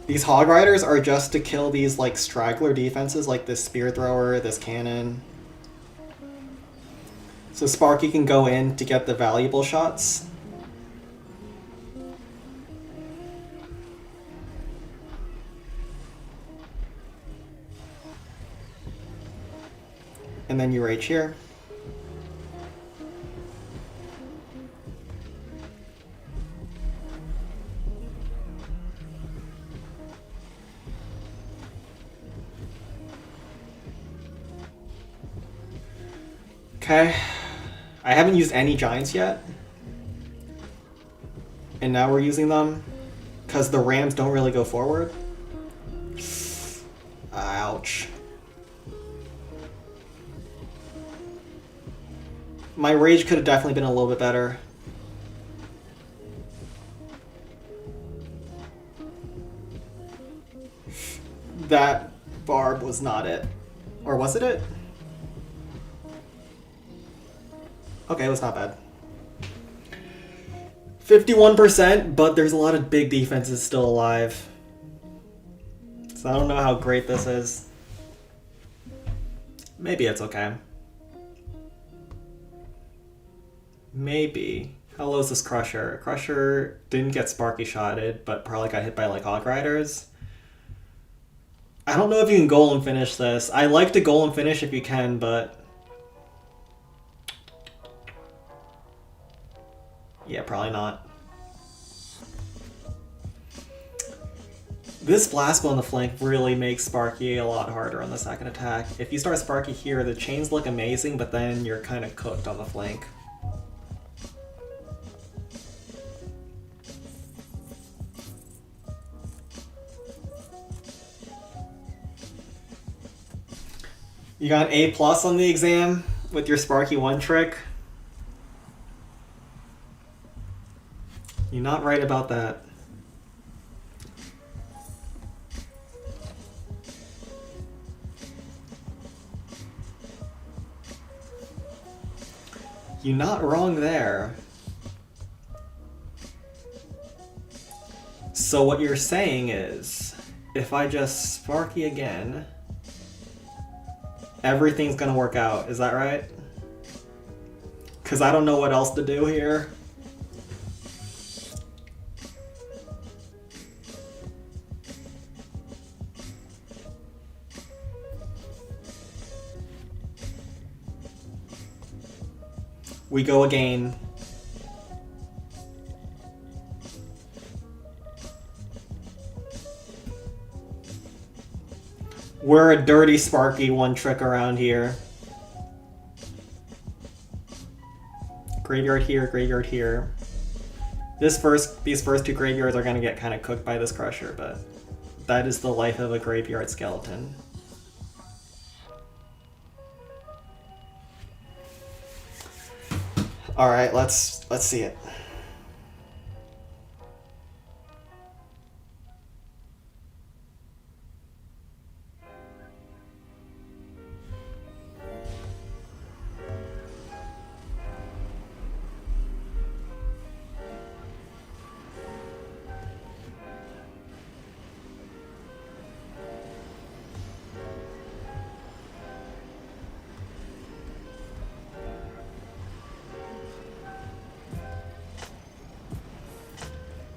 These Hog Riders are just to kill these like straggler defenses like this Spear Thrower, this Cannon. So Sparky can go in to get the valuable shots. And then you rage here. Okay, I haven't used any giants yet, and now we're using them because the Rams don't really go forward. Ouch. My rage could have definitely been a little bit better. That barb was not it. Or was it? Okay, it was not bad. 51%, but there's a lot of big defenses still alive. So I don't know how great this is. Maybe it's okay. Maybe. How low is this Crusher? Crusher didn't get Sparky shotted, but probably got hit by like Hog Riders. I don't know if you can Golem finish this. I like to Golem finish if you can, but yeah, probably not. This Blast Blow on the flank really makes Sparky a lot harder on the second attack. If you start Sparky here, the chains look amazing, but then you're kind of cooked on the flank. You got an A plus on the exam with your Sparky 1 trick? You're not right about that. You're not wrong there. So what you're saying is, if I just Sparky again, everything's gonna work out. Is that right? Because I don't know what else to do here. We go again. We're a dirty Sparky 1 trick around here. Graveyard here, graveyard here. These first 2 graveyards are gonna get kind of cooked by this Crusher, but that is the life of a graveyard skeleton. All right, let's see it.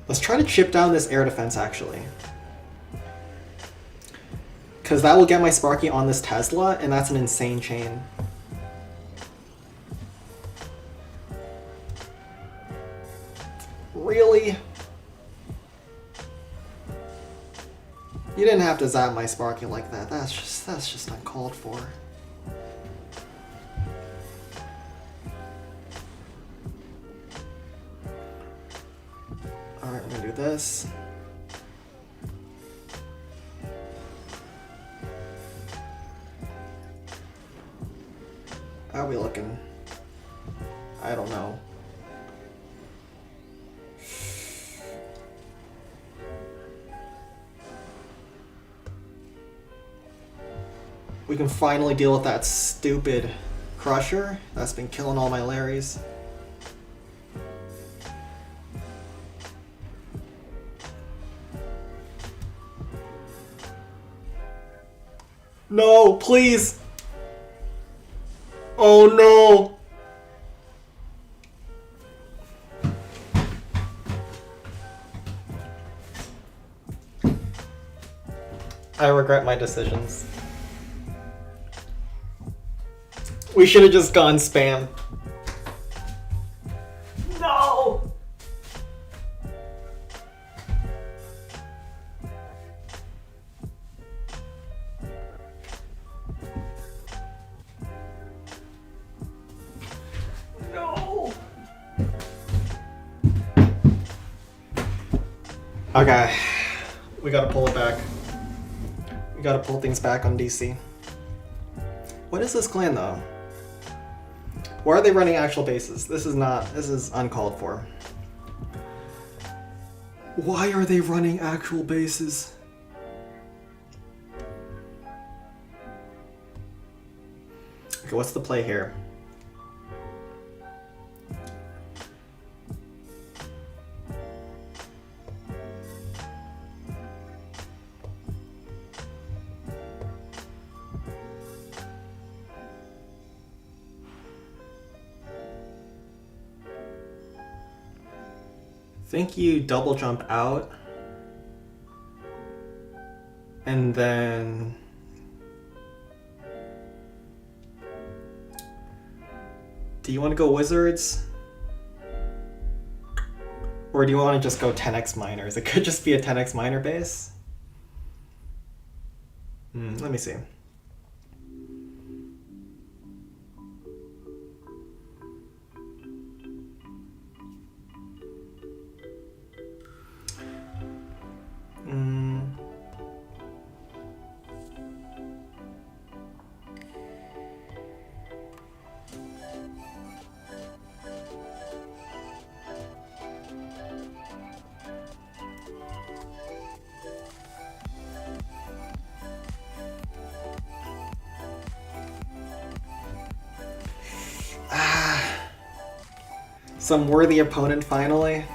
Let's try to chip down this air defense, actually. Because that will get my Sparky on this Tesla, and that's an insane chain. Really? You didn't have to zap my Sparky like that. That's just uncalled for. Alright, we're gonna do this. How are we looking? I don't know. We can finally deal with that stupid Crusher that's been killing all my Larrys. No, please! Oh no! I regret my decisions. We should have just gone spam. No! No! Okay. We gotta pull it back. We gotta pull things back on DC. What is this clan though? Why are they running actual bases? This is uncalled for. Why are they running actual bases? Okay, what's the play here? Think you double jump out and then do you want to go wizards or do you want to just go 10x miners? It could just be a 10x miner base. Let me see. Some worthy opponent finally.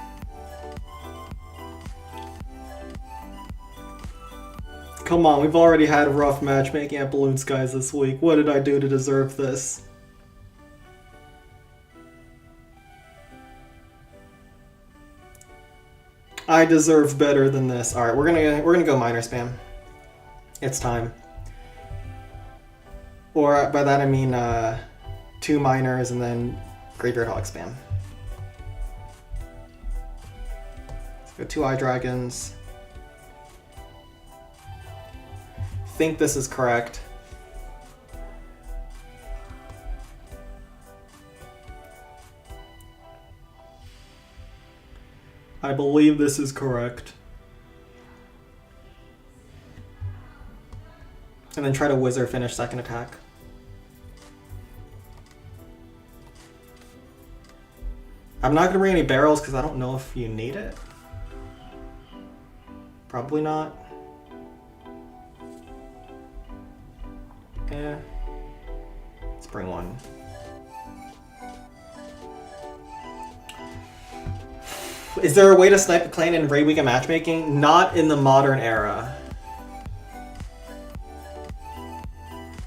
Come on, we've already had a rough matchmaking at Balloon Skies this week. What did I do to deserve this? I deserve better than this. All right, we're gonna go minor spam. It's time. Or by that I mean 2 minors and then Graveyard Hog spam. Let's go 2 Eye Dragons. Think this is correct. I believe this is correct. And then try to wizard finish second attack. I'm not going to bring any barrels because I don't know if you need it. Probably not. Yeah. Let's bring one. Is there a way to snipe a clan in Raid Weekend matchmaking? Not in the modern era.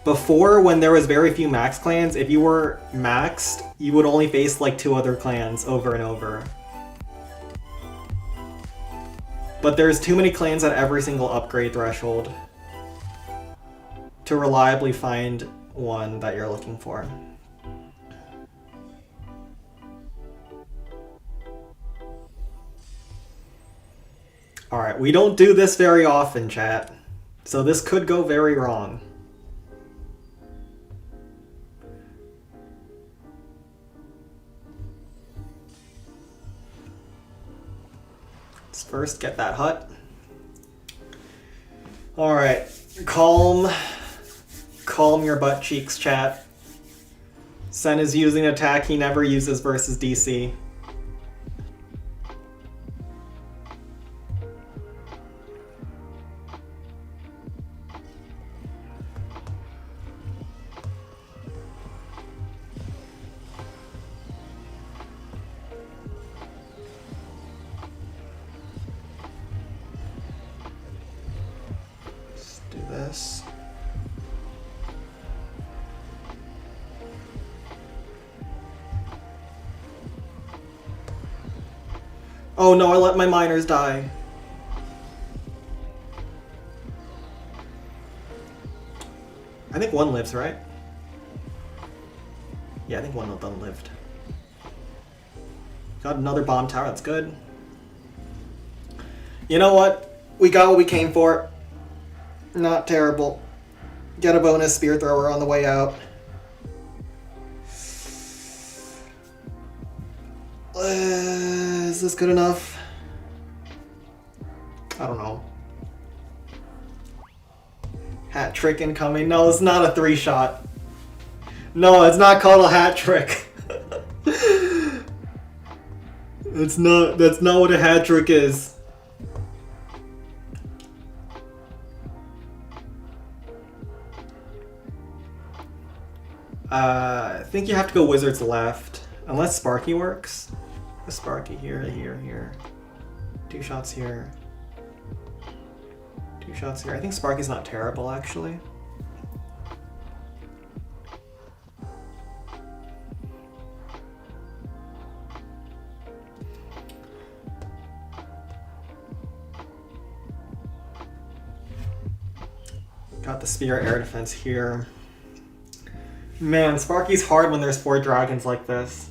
Before, when there was very few max clans, if you were maxed, you would only face like 2 other clans over and over. But there's too many clans at every single upgrade threshold to reliably find one that you're looking for. Alright, we don't do this very often, chat. So this could go very wrong. Let's first get that hut. Alright, calm your butt cheeks, chat. Sen is using an attack he never uses versus DC. Let's do this. Oh no, I let my miners die. I think one lives, right? Yeah, I think one of them lived. Got another bomb tower, that's good. You know what? We got what we came for. Not terrible. Get a bonus spear thrower on the way out. Is this good enough? I don't know. Hat trick incoming. No, it's not a 3-shot. No, it's not called a hat trick. It's not. That's not what a hat trick is. I think you have to go wizards left, unless Sparky works. The Sparky here, here. 2 shots here. 2 shots here. I think Sparky's not terrible, actually. Got the Spear Air Defense here. Man, Sparky's hard when there's 4 dragons like this.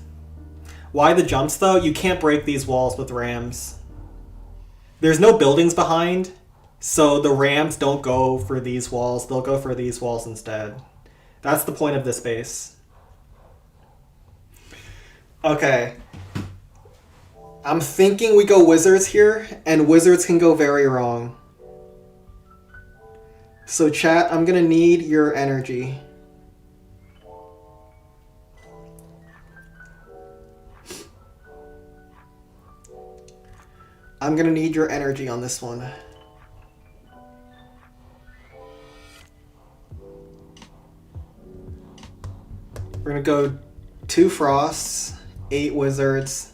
Why the jumps, though? You can't break these walls with rams. There's no buildings behind, so the rams don't go for these walls. They'll go for these walls instead. That's the point of this base. Okay. I'm thinking we go wizards here, and wizards can go very wrong. So chat, I'm gonna need your energy. I'm gonna need your energy on this one. We're gonna go 2 frosts 8 wizards.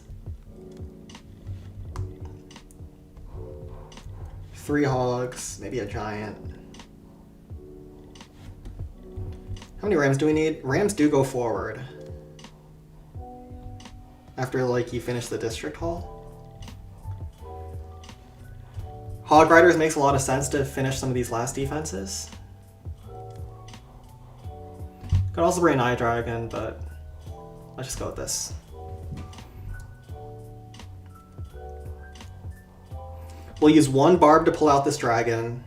3 hogs, maybe a giant. How many rams do we need? Rams do go forward. After, like, you finish the district hall. Hog Riders makes a lot of sense to finish some of these last defenses. Could also bring an Eye Dragon, but let's just go with this. We'll use 1 barb to pull out this dragon.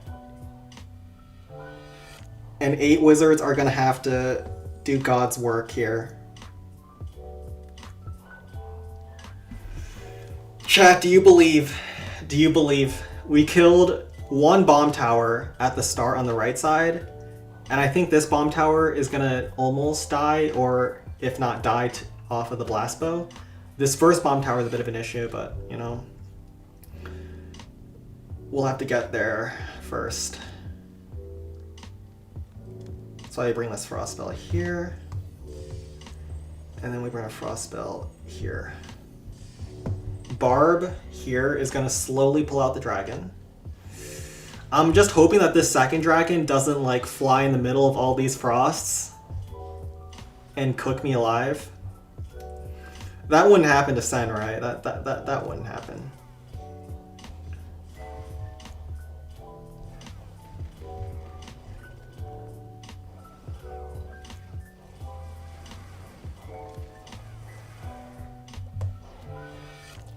And 8 wizards are gonna have to do God's work here. Chat, do you believe? Do you believe? We killed 1 bomb tower at the start on the right side. And I think this bomb tower is gonna almost die, or if not die off of the blast bow. This first bomb tower is a bit of an issue, but you know, we'll have to get there first. So I bring this frost spell here, and then we bring a frost spell here. Barb here is gonna slowly pull out the dragon. I'm just hoping that this second dragon doesn't like fly in the middle of all these frosts and cook me alive. That wouldn't happen to Sen, right? That wouldn't happen.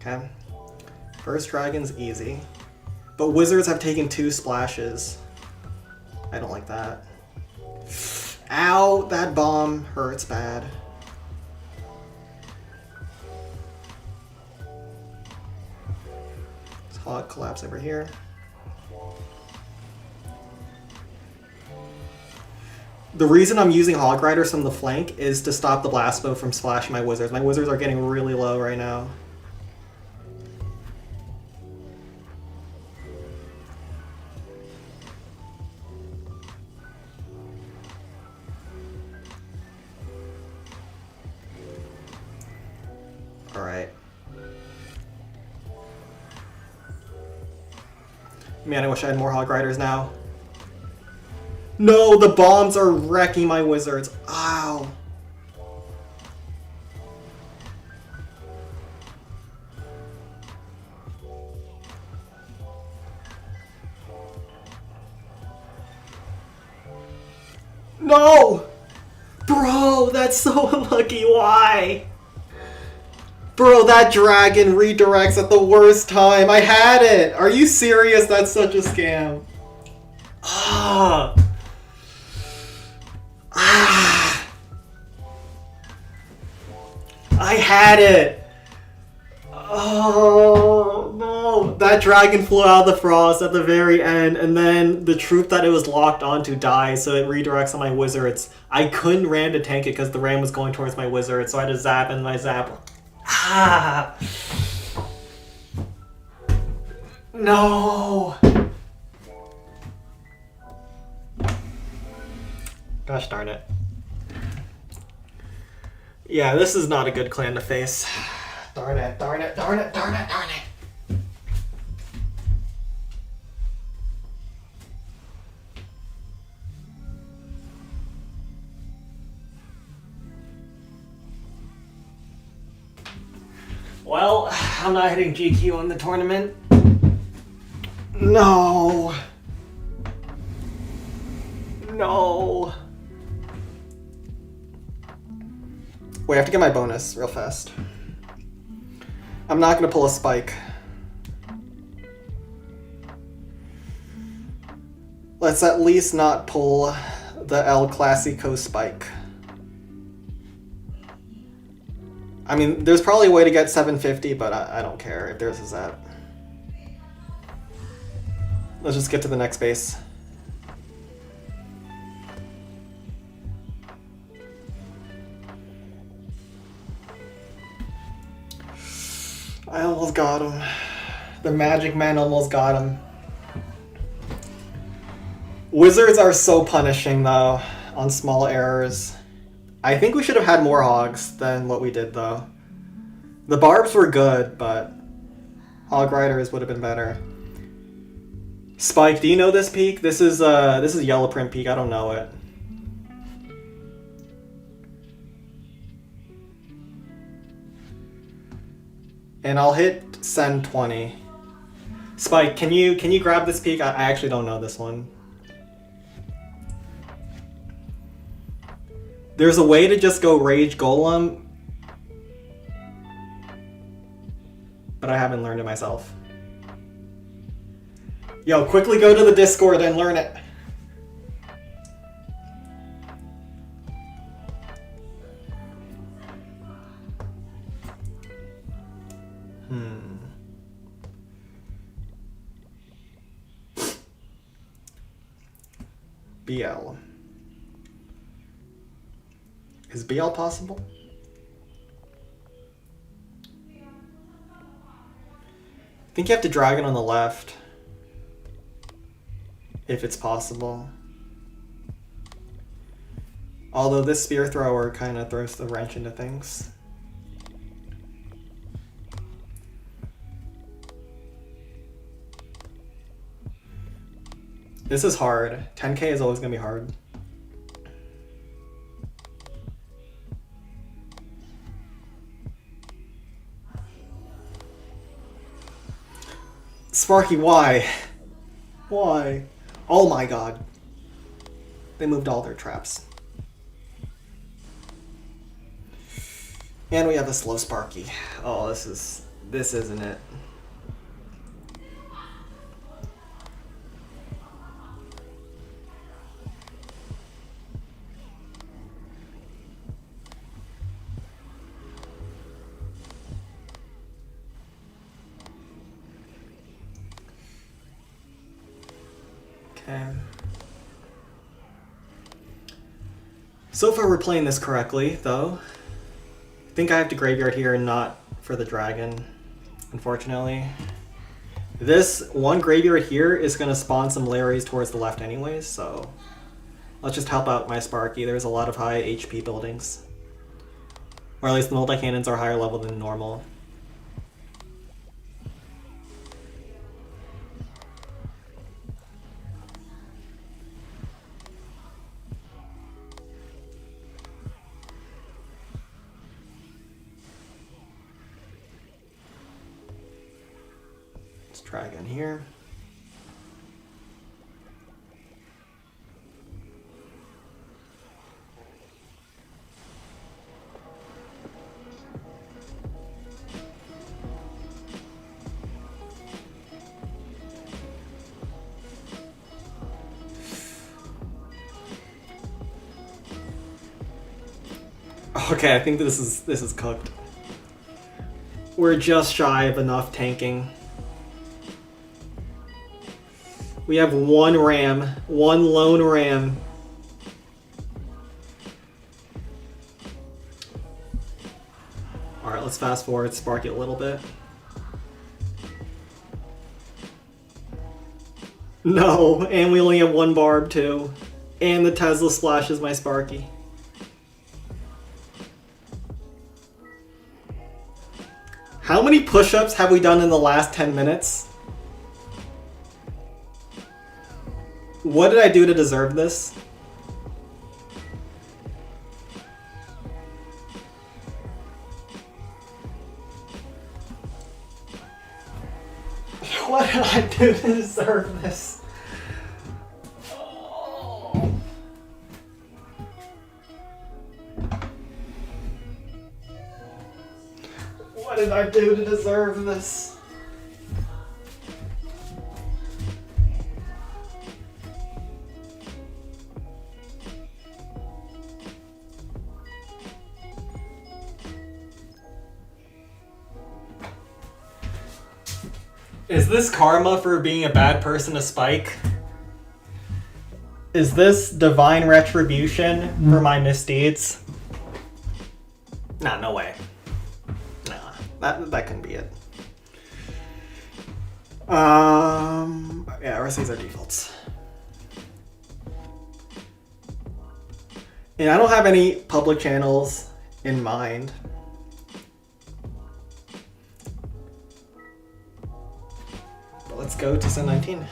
Okay. First dragon's easy. But wizards have taken 2 splashes. I don't like that. Ow! That bomb hurts bad. Let's hog collapse over here. The reason I'm using Hog Riders from the flank is to stop the blast bow from splashing my wizards. My wizards are getting really low right now. Alright. Man, I wish I had more Hog Riders now. No, the bombs are wrecking my wizards. Ow. No! Bro, that's so unlucky. Why? Bro, that dragon redirects at the worst time. I had it. Are you serious? That's such a scam. Ah. Ah. I had it. Oh, no. That dragon flew out of the frost at the very end, and then the troop that it was locked onto dies, so it redirects on my wizards. I couldn't ram to tank it because the ram was going towards my wizard, so I had to zap, and my zap... Ah! No! Gosh darn it. Yeah, this is not a good clan to face. Darn it, darn it, darn it, darn it, darn it. Well, I'm not hitting GQ in the tournament. No. No. Wait, I have to get my bonus real fast. I'm not gonna pull a spike. Let's at least not pull the El Clasico spike. I mean, there's probably a way to get 750, but I don't care if theirs is that. Let's just get to the next base. I almost got him. The magic man almost got him. Wizards are so punishing, though, on small errors. I think we should have had more hogs than what we did, though. The barbs were good, but hog riders would have been better. Spike, do you know this peak? This is Yellow Print Peak. I don't know it. And I'll hit send 20. Spike, can you grab this peak? I actually don't know this one. There's a way to just go Rage Golem, but I haven't learned it myself. Yo, quickly go to the Discord and learn it. BL. Is BL possible? I think you have to drag it on the left. If it's possible. Although this spear thrower kind of throws the wrench into things. This is hard. 10k is always going to be hard. Sparky, why? Why? Oh my god. They moved all their traps. And we have a slow Sparky. Oh, this isn't it. So far we're playing this correctly, though. I think I have to graveyard here and not for the dragon, unfortunately. This one graveyard here is going to spawn some Larrys towards the left anyways, so let's just help out my Sparky. There's a lot of high HP buildings. Or at least the multi-cannons are higher level than normal. Dragon here. Okay, I think this is cooked. We're just shy of enough tanking. We have one ram, one lone ram. All right, let's fast forward, spark it a little bit. No, and we only have one barb too. And the Tesla splashes my Sparky. How many push-ups have we done in the last 10 minutes? What did I do to deserve this? What did I do to deserve this? Oh. What did I do to deserve this? Is this karma for being a bad person to Spike? Is this divine retribution for my misdeeds? Nah, no way. Nah, that couldn't be it. Yeah, RSA's are defaults. And I don't have any public channels in mind. let's go to Sen 19.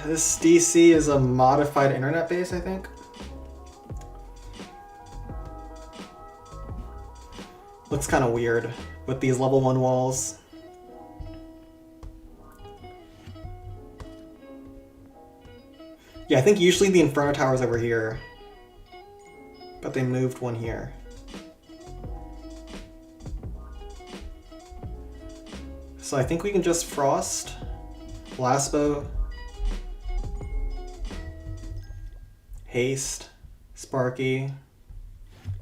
This DC is a modified internet base, I think. Looks kind of weird with these level 1 walls. Yeah, I think usually the Inferno Tower is over here, but they moved one here. So I think we can just Frost, Lasbo, Haste, Sparky,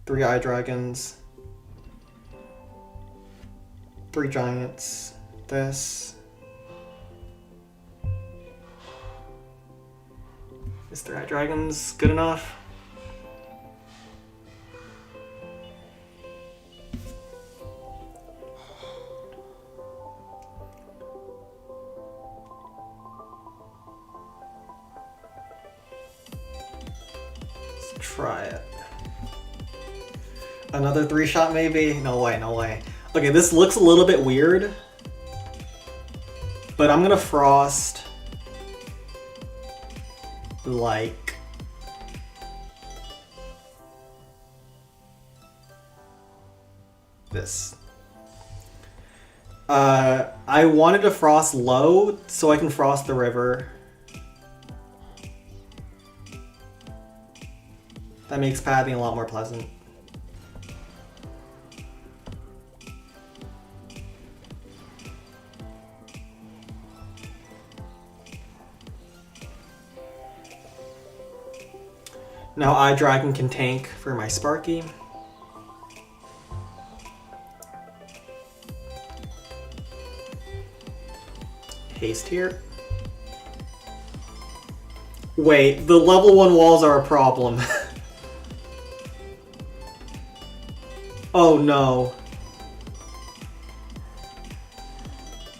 3 Eye Dragons, 3 Giants, this. Is 3 Eye Dragons good enough? Try it. Another 3-shot maybe? No way, no way. Okay, this looks a little bit weird, but I'm gonna Frost like this. I wanted to Frost low so I can Frost the river. That makes pathing a lot more pleasant. Now Eye Dragon can tank for my Sparky. Haste here. Wait, the level 1 walls are a problem. Oh no.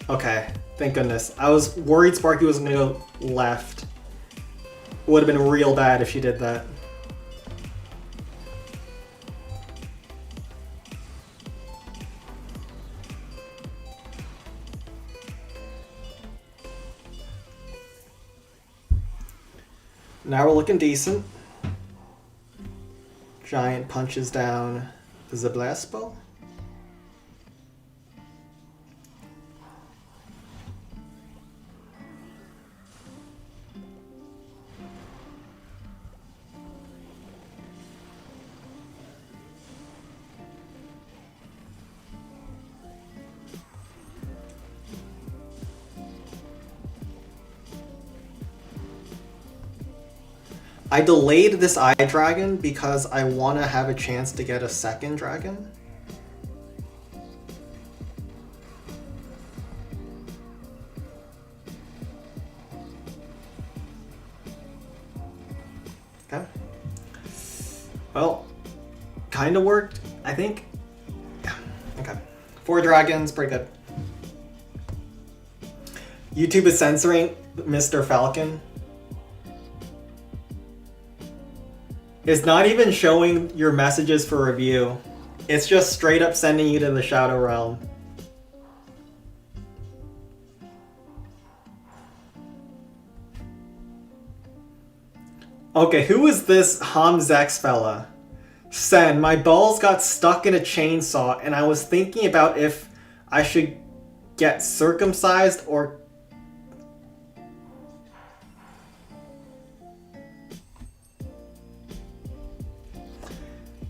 Okay, thank goodness. I was worried Sparky was gonna go left. It would have been real bad if she did that. Now we're looking decent. Giant punches down the blast ball. I delayed this Eye Dragon because I want to have a chance to get a second dragon. Okay. Well, kind of worked, I think. Yeah, okay. 4 dragons, pretty good. YouTube is censoring Mr. Falcon. It's not even showing your messages for review. It's just straight up sending you to the Shadow Realm. Okay, who is this Hamzex fella? Sen, my balls got stuck in a chainsaw and I was thinking about if I should get circumcised or...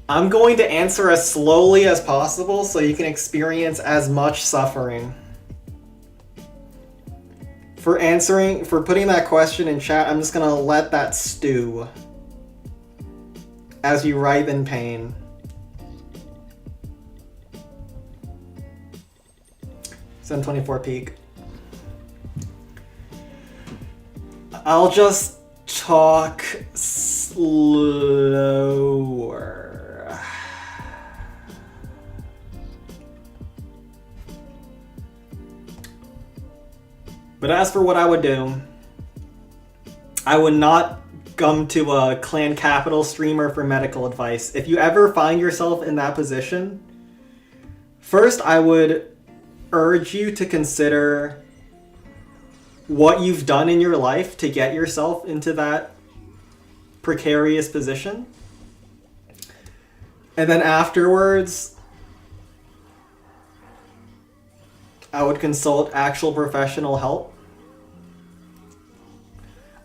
I'm going to answer as slowly as possible so you can experience as much suffering. For putting that question in chat, I'm just gonna let that stew as you writhe in pain. Sen 24 peak. I'll just talk slower. But as for what I would do, I would not come to a clan capital streamer for medical advice. If you ever find yourself in that position, first I would urge you to consider what you've done in your life to get yourself into that precarious position. And then afterwards, I would consult actual professional help.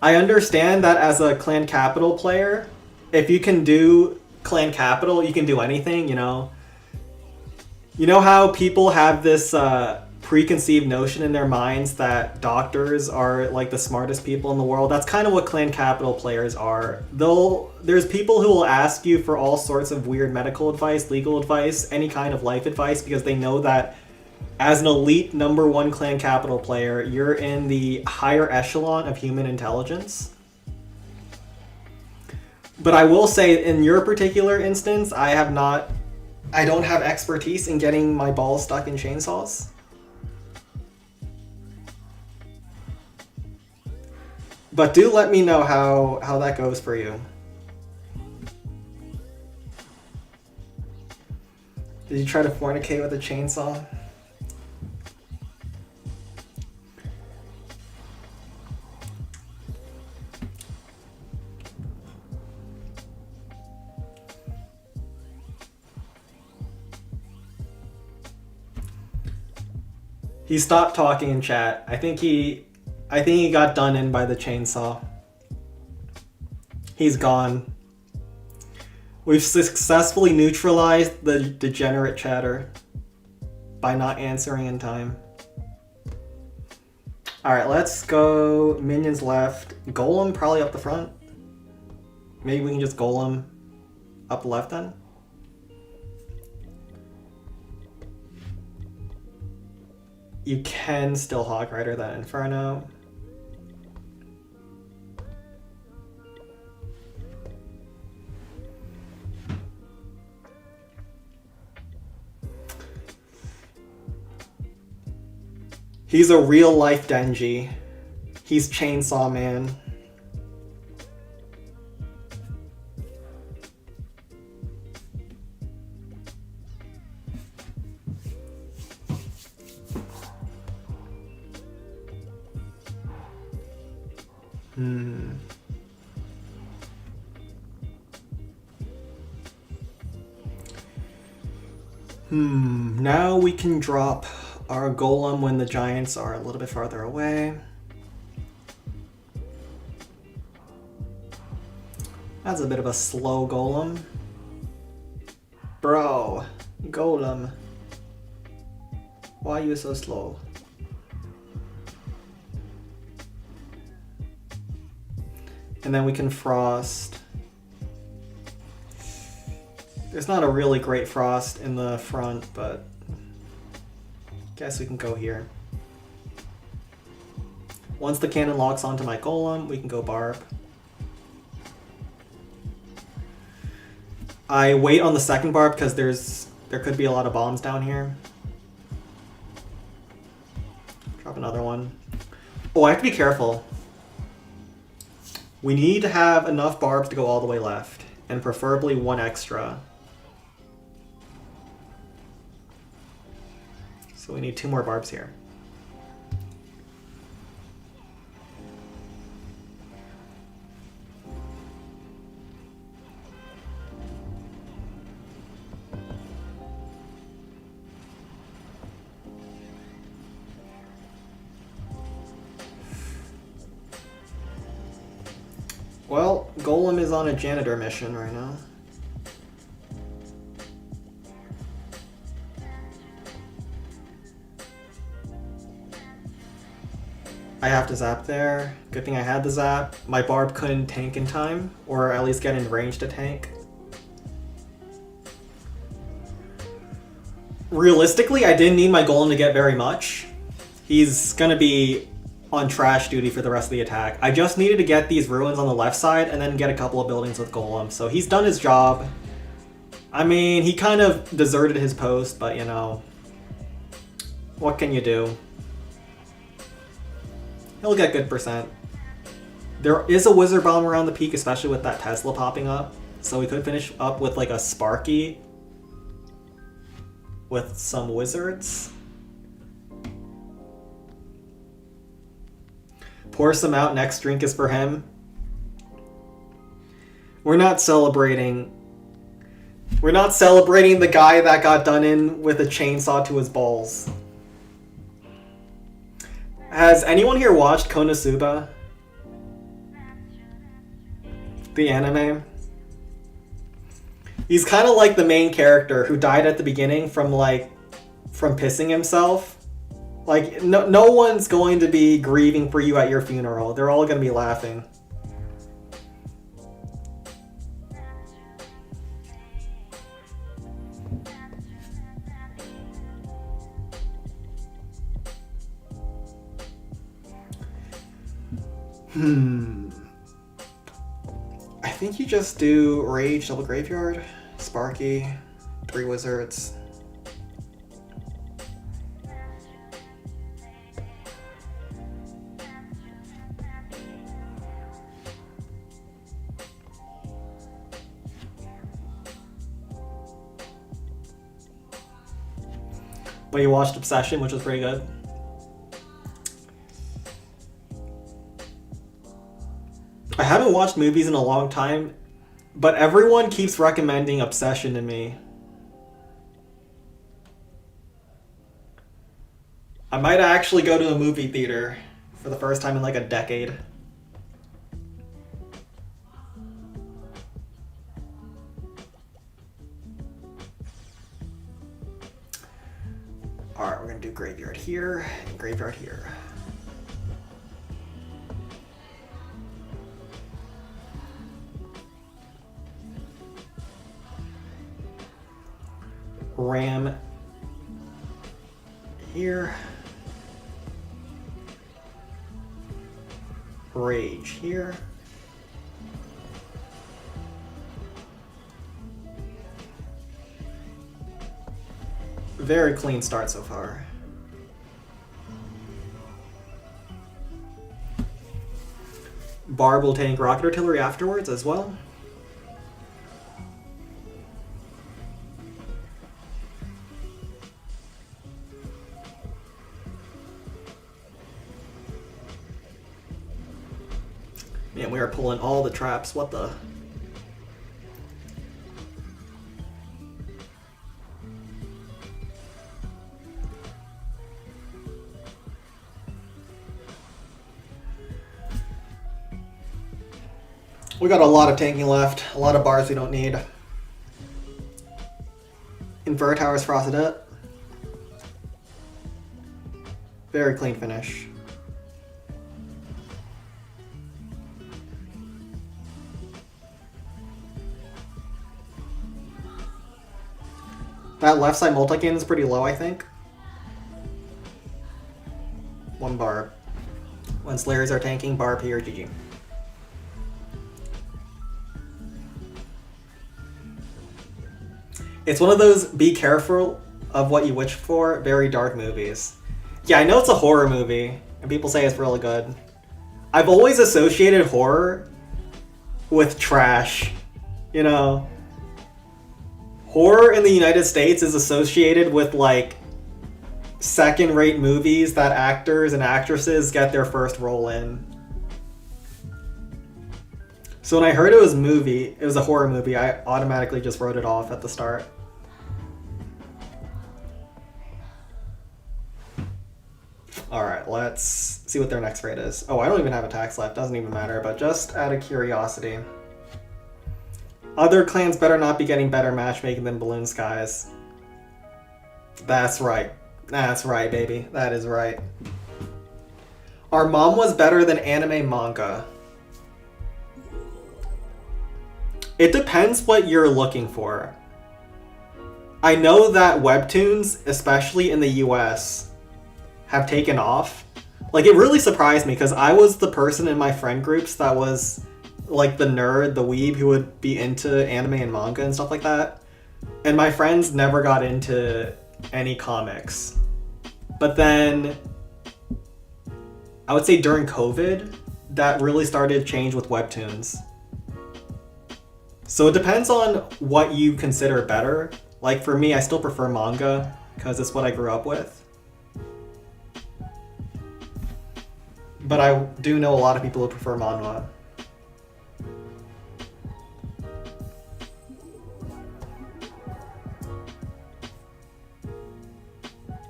I understand that as a clan capital player, if you can do clan capital, you can do anything, you know. You know how people have this preconceived notion in their minds that doctors are like the smartest people in the world? That's kind of what clan capital players are. There's people who will ask you for all sorts of weird medical advice, legal advice, any kind of life advice, because they know that as an elite number one clan capital player, you're in the higher echelon of human intelligence. But I will say, in your particular instance, I don't have expertise in getting my balls stuck in chainsaws. But do let me know how that goes for you. Did you try to fornicate with a chainsaw? He stopped talking in chat. I think he got done in by the chainsaw. He's gone. We've successfully neutralized the degenerate chatter by not answering in time. Alright, let's go minions left. Golem probably up the front. Maybe we can just golem up left then. You can still Hog Rider that Inferno. He's a real life Denji. He's Chainsaw Man. Now we can drop our golem when the giants are a little bit farther away. That's a bit of a slow golem. Bro, golem. Why are you so slow? And then we can frost. There's not a really great frost in the front, but guess we can go here. Once the cannon locks onto my golem, we can go barb. I wait on the second barb because there could be a lot of bombs down here. Drop another one. Oh, I have to be careful. We need to have enough barbs to go all the way left, and preferably one extra. So we need 2 more barbs here. Well, Golem is on a janitor mission right now. I have to zap there. Good thing I had the zap. My barb couldn't tank in time, or at least get in range to tank. Realistically, I didn't need my golem to get very much. He's gonna be on trash duty for the rest of the attack. I just needed to get these ruins on the left side and then get a couple of buildings with golem. So he's done his job. I mean, he kind of deserted his post, but you know, what can you do? He'll get good percent. There is a wizard bomb around the peak, especially with that Tesla popping up. So we could finish up with like a Sparky with some wizards. Pour some out, next drink is for him. We're not celebrating. We're not celebrating the guy that got done in with a chainsaw to his balls. Has anyone here watched Konosuba? The anime? He's kind of like the main character who died at the beginning from pissing himself. Like, no one's going to be grieving for you at your funeral. They're all going to be laughing. I think you just do Rage, Double Graveyard, Sparky, 3 Wizards. But you watched Obsession, which was pretty good. I haven't watched movies in a long time, but everyone keeps recommending Obsession to me. I might actually go to a movie theater for the first time in like a decade. Alright, we're gonna do Graveyard here and Graveyard here. Ram here. Rage here. Very clean start so far. Barb will tank Rocket Artillery afterwards as well. Man, we are pulling all the traps. What the? We got a lot of tanking left. A lot of bars we don't need. Inverter Towers frosted up. Very clean finish. That left side multi-cannon is pretty low, I think. 1 barb. When Slayers are tanking, barb here, GG. It's one of those be careful of what you wish for, very dark movies. Yeah, I know it's a horror movie, and people say it's really good. I've always associated horror with trash, you know? Horror in the United States is associated with, like, second-rate movies that actors and actresses get their first role in. So when I heard it was a horror movie, I automatically just wrote it off at the start. Alright, let's see what their next rate is. Oh, I don't even have attacks left, doesn't even matter, but just out of curiosity. Other clans better not be getting better matchmaking than Balloon Skies. That's right. That's right, baby. That is right. Our mom was better than anime manga. It depends what you're looking for. I know that webtoons, especially in the US, have taken off. Like, it really surprised me because I was the person in my friend groups that was like the nerd, the weeb who would be into anime and manga and stuff like that. And my friends never got into any comics. But then I would say during COVID, that really started to change with webtoons. So it depends on what you consider better. Like for me, I still prefer manga because it's what I grew up with. But I do know a lot of people who prefer manhwa.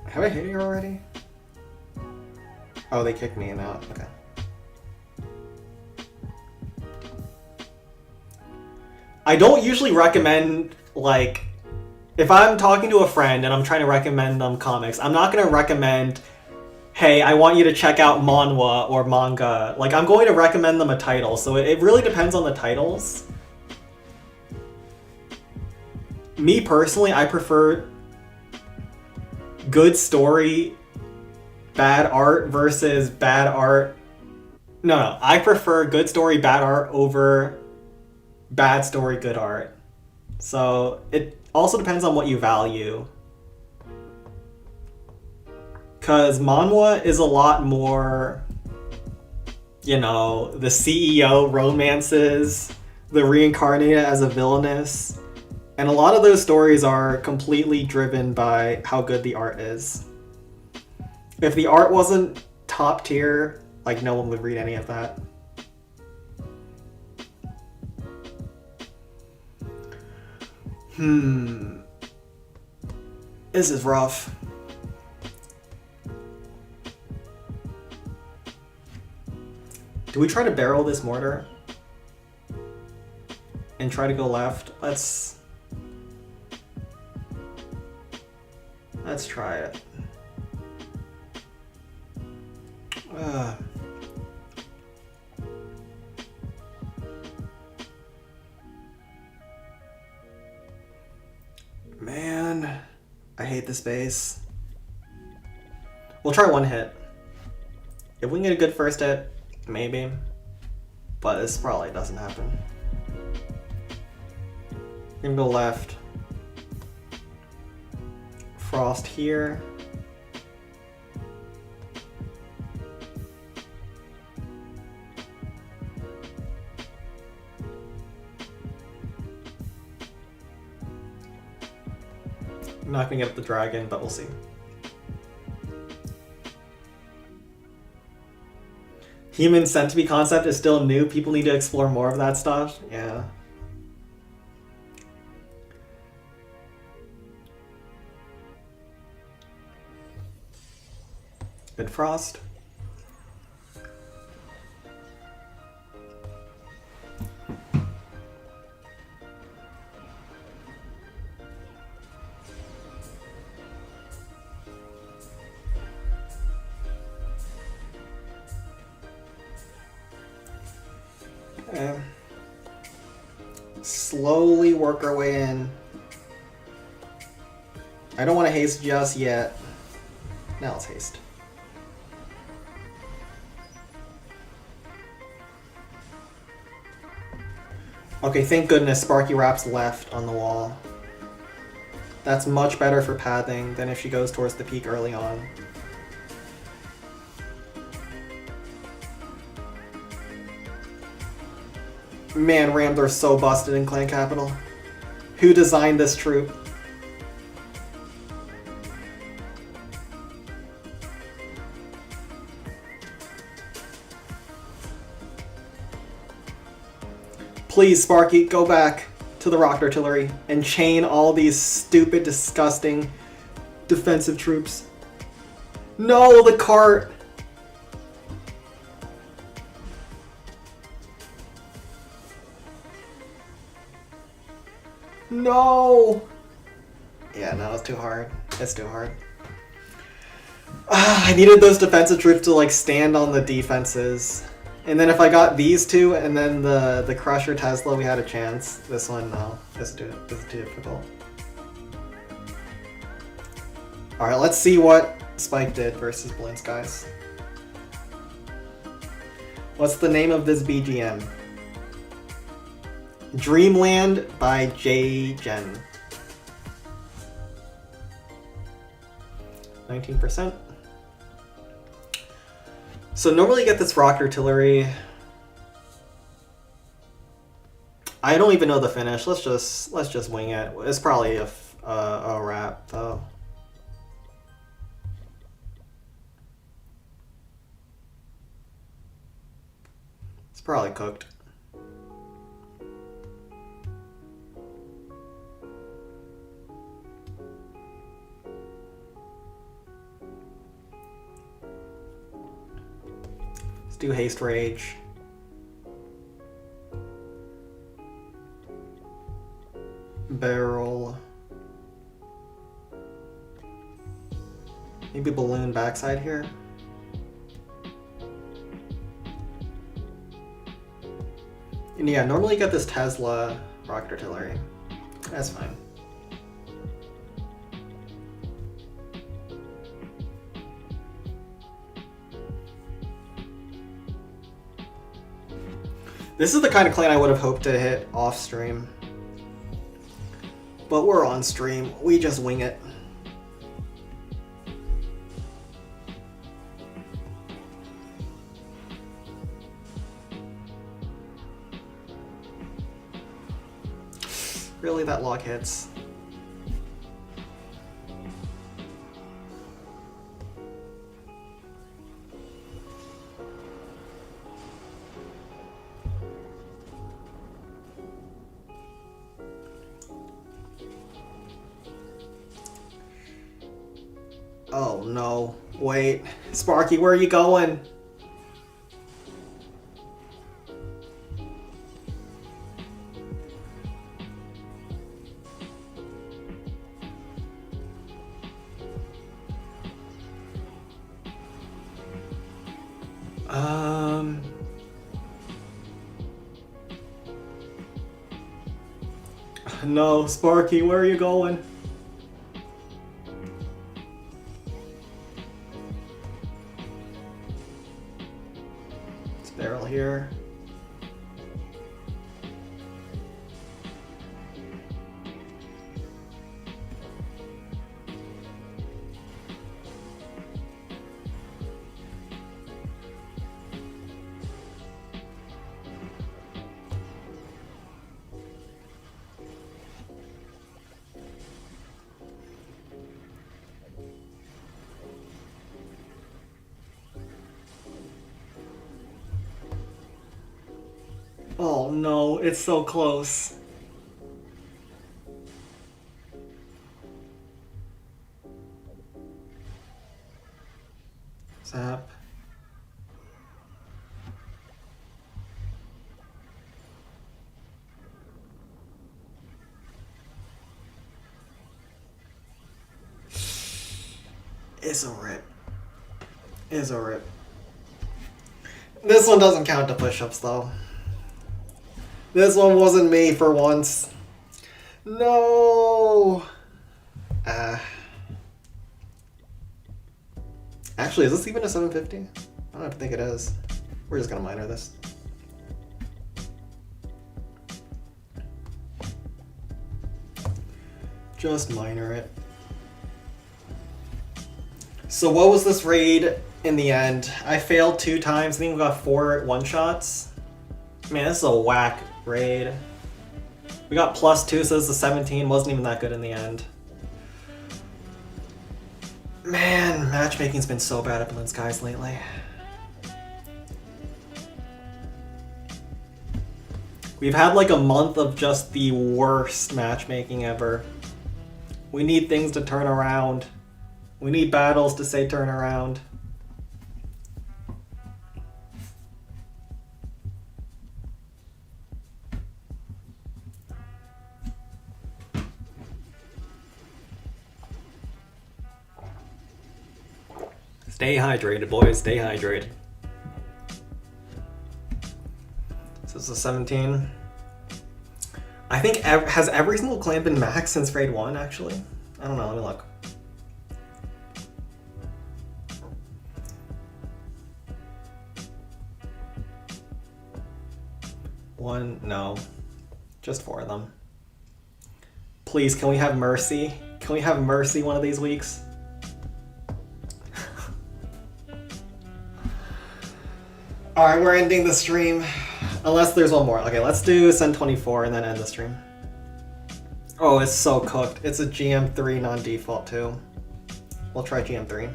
Have I hit you already? Oh, they kicked me out. Okay. I don't usually recommend, like, if I'm talking to a friend and I'm trying to recommend them comics, I'm not going to recommend, hey, I want you to check out manhwa or manga. Like, I'm going to recommend them a title, so it really depends on the titles. Me personally, I prefer good story, bad art versus bad art. No, I prefer good story, bad art over bad story, good art. So it also depends on what you value. Because manhwa is a lot more, you know, the CEO romances, the reincarnated as a villainess. And a lot of those stories are completely driven by how good the art is. If the art wasn't top tier, like no one would read any of that. This is rough. Do we try to barrel this mortar? And try to go left? Let's try it. Man, I hate this base. We'll try one hit. If we can get a good first hit, maybe. But this probably doesn't happen. We're gonna go left. Frost here. I'm not gonna get up the dragon, but we'll see. Human centipede concept is still new. People need to explore more of that stuff. Yeah. Good frost. Slowly work our way in. I don't want to haste just yet. Now let's haste. Okay, thank goodness Sparky wraps left on the wall. That's much better for pathing than if she goes towards the peak early on. Man, Rams are so busted in Clan Capital. Who designed this troop? Please, Sparky, go back to the Rocket Artillery and chain all these stupid, disgusting defensive troops. No, the cart! No! Yeah, no, it's too hard. It's too hard. I needed those defensive troops to like stand on the defenses. And then if I got these two and then the Crusher Tesla, we had a chance. This one, no. This is too difficult. Alright, let's see what Spike did versus Blind Skies. What's the name of this BGM? Dreamland by J. Gen. 19%. So normally you get this Rocket Artillery I don't even know the finish. Let's just wing it. It's probably a wrap though. It's probably cooked. Let's do haste rage. Barrel. Maybe balloon backside here. And yeah, normally you get this Tesla rocket artillery. That's fine. This is the kind of clan I would have hoped to hit off stream. But we're on stream. We just wing it. Really, that log hits. Oh no. Wait. Sparky, where are you going? No, Sparky, where are you going? This barrel here. Oh no, it's so close. Zap. It's a rip. It's a rip. This one doesn't count to push-ups though. This one wasn't me for once. No. Actually, is this even a 750? I don't think it is. We're just gonna minor this. Just minor it. So what was this raid in the end? I failed 2 times. I think we got 4 one-shots. Man, this is a whack raid. We got +2, so this is a 17. Wasn't even that good in the end. Man, matchmaking's been so bad at Balloon Skies lately. We've had like a month of just the worst matchmaking ever. We need things to turn around. We need battles to say turn around. Stay hydrated, boys. Stay hydrated. So this is a 17. I think has every single clan been max since raid 1, actually? I don't know. Let me look. One, no. Just 4 of them. Please, can we have Mercy? Can we have Mercy one of these weeks? Alright, we're ending the stream. Unless there's one more. Okay, let's do Send 24 and then end the stream. Oh, it's so cooked. It's a GM3 non-default too. We'll try GM3.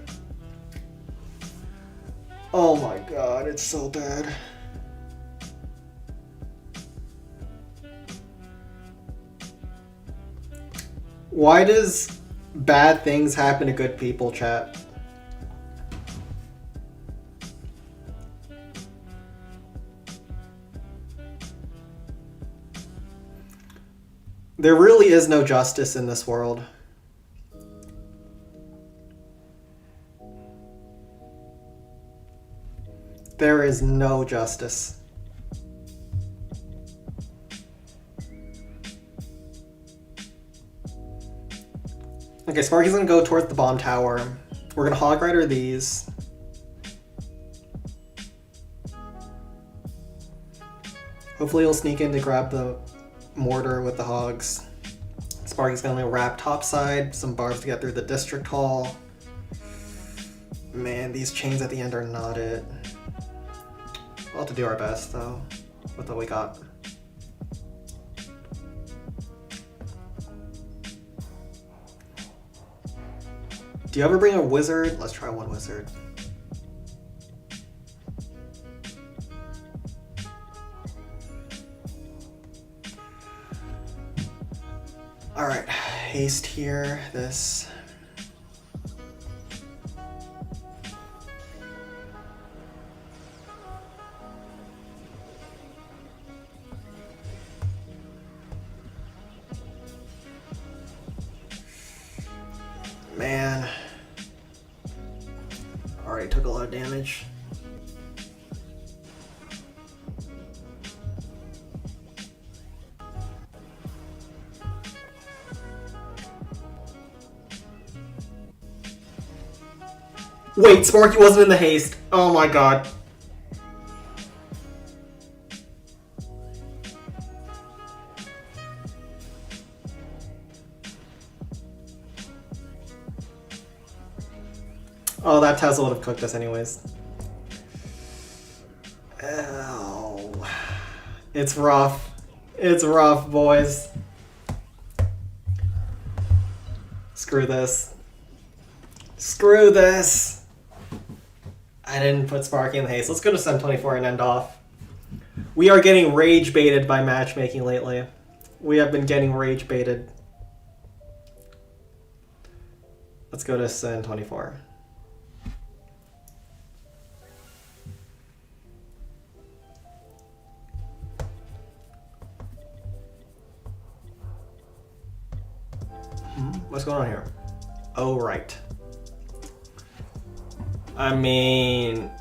Oh my god, it's so bad. Why does bad things happen to good people, chat? There really is no justice in this world. There is no justice. Okay, Sparky's gonna go towards the bomb tower. We're gonna Hog Rider these. Hopefully he'll sneak in to grab the mortar with the hogs. Sparky's gonna wrap topside, some barbs to get through the district hall. Man, these chains at the end are not it. We'll have to do our best though, with what we got. Do you ever bring a wizard? Let's try one wizard. Alright, haste here, this. Man. Already took a lot of damage. Wait, Sparky wasn't in the haste. Oh my god. Oh, that Tesla would have cooked us anyways. Oh. It's rough. It's rough, boys. Screw this. Screw this. I didn't put Sparky in the haste. Let's go to Send 24 and end off. We are getting rage baited by matchmaking lately. We have been getting rage baited. Let's go to Send 24. What's going on here? Oh, right. I mean...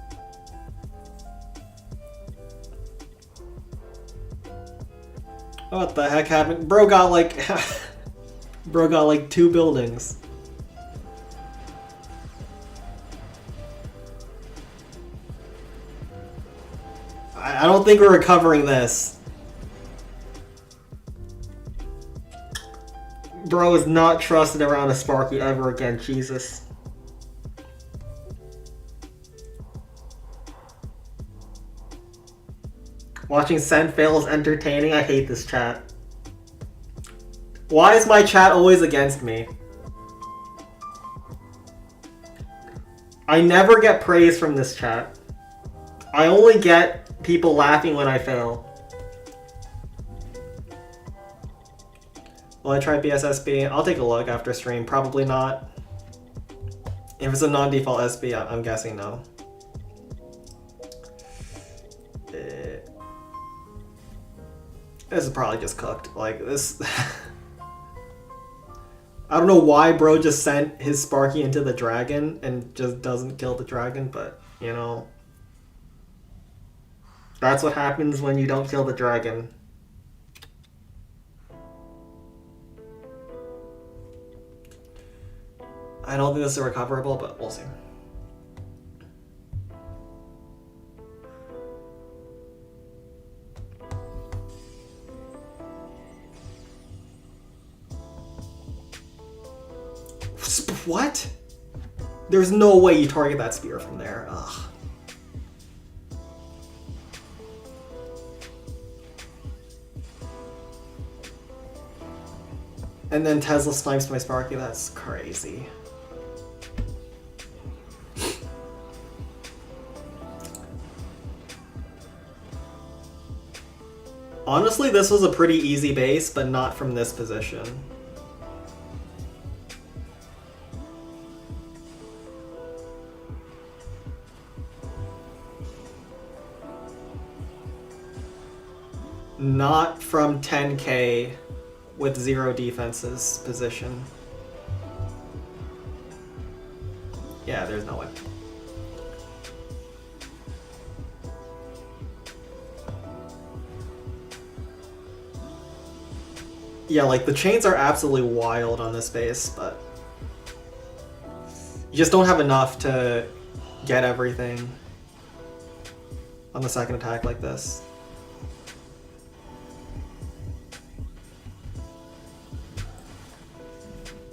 What the heck happened? Bro got like... Bro got like 2 buildings. I don't think we're recovering this. Bro is not trusted around a Sparky ever again, Jesus. Watching Send fail is entertaining. I hate this chat. Why is my chat always against me? I never get praise from this chat. I only get people laughing when I fail. Will I try BSSB? I'll take a look after stream. Probably not. If it's a non-default SB, I'm guessing no. This is probably just cooked. Like, this... I don't know why bro just sent his Sparky into the dragon and just doesn't kill the dragon, but, you know... That's what happens when you don't kill the dragon. I don't think this is recoverable, but we'll see. What? There's no way you target that spear from there. Ugh. And then Tesla snipes my Sparky. That's crazy. Honestly, this was a pretty easy base, but not from this position. Not from 10k with 0 defenses position. Yeah, there's no way. Yeah, like the chains are absolutely wild on this base, but you just don't have enough to get everything on the second attack like this.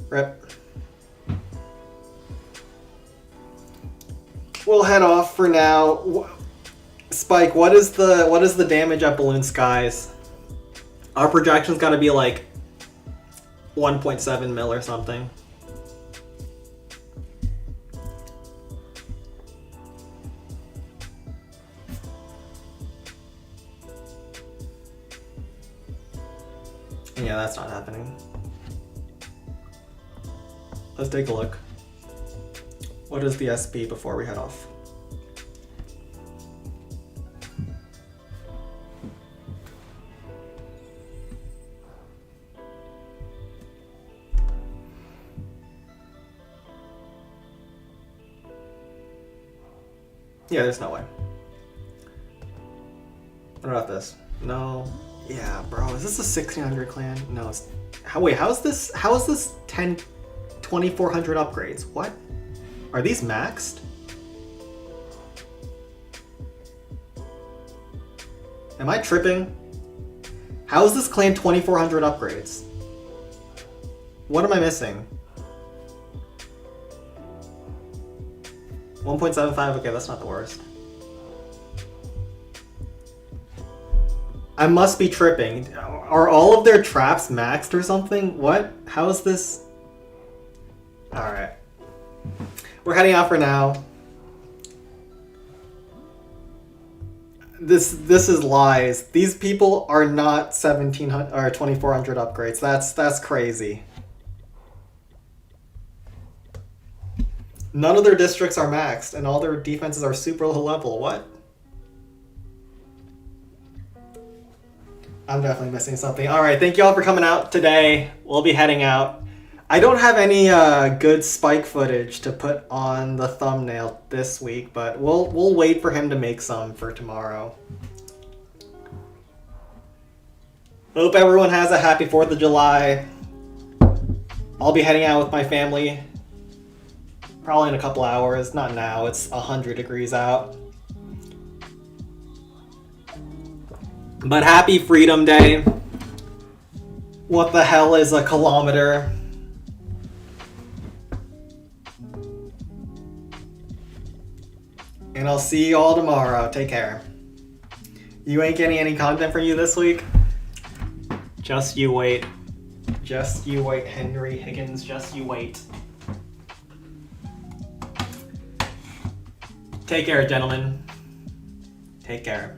Rip. We'll head off for now. Spike, what is the damage at Balloon Skies? Our projection's got to be like 1.7 mil or something. Yeah, that's not happening. Let's take a look. What is the SP before we head off? Yeah, there's no way. What about this? No. Yeah, bro. Is this a 1600 clan? No. It's... Wait, how is this 2400 upgrades? What? Are these maxed? Am I tripping? How is this clan 2400 upgrades? What am I missing? 1.75, okay, that's not the worst. I must be tripping. Are all of their traps maxed or something? What? How is this? Alright. We're heading out for now. This is lies. These people are not 1700 or 2400 upgrades. That's crazy. None of their districts are maxed, and all their defenses are super low level. What? I'm definitely missing something. All right, thank you all for coming out today. We'll be heading out. I don't have any good Spike footage to put on the thumbnail this week, but we'll wait for him to make some for tomorrow. Hope everyone has a happy 4th of July. I'll be heading out with my family. Probably in a couple hours. Not now. It's 100 degrees out. But happy Freedom Day. What the hell is a kilometer? And I'll see you all tomorrow. Take care. You ain't getting any content from you this week? Just you wait. Just you wait, Henry Higgins. Just you wait. Take care, gentlemen. Take care.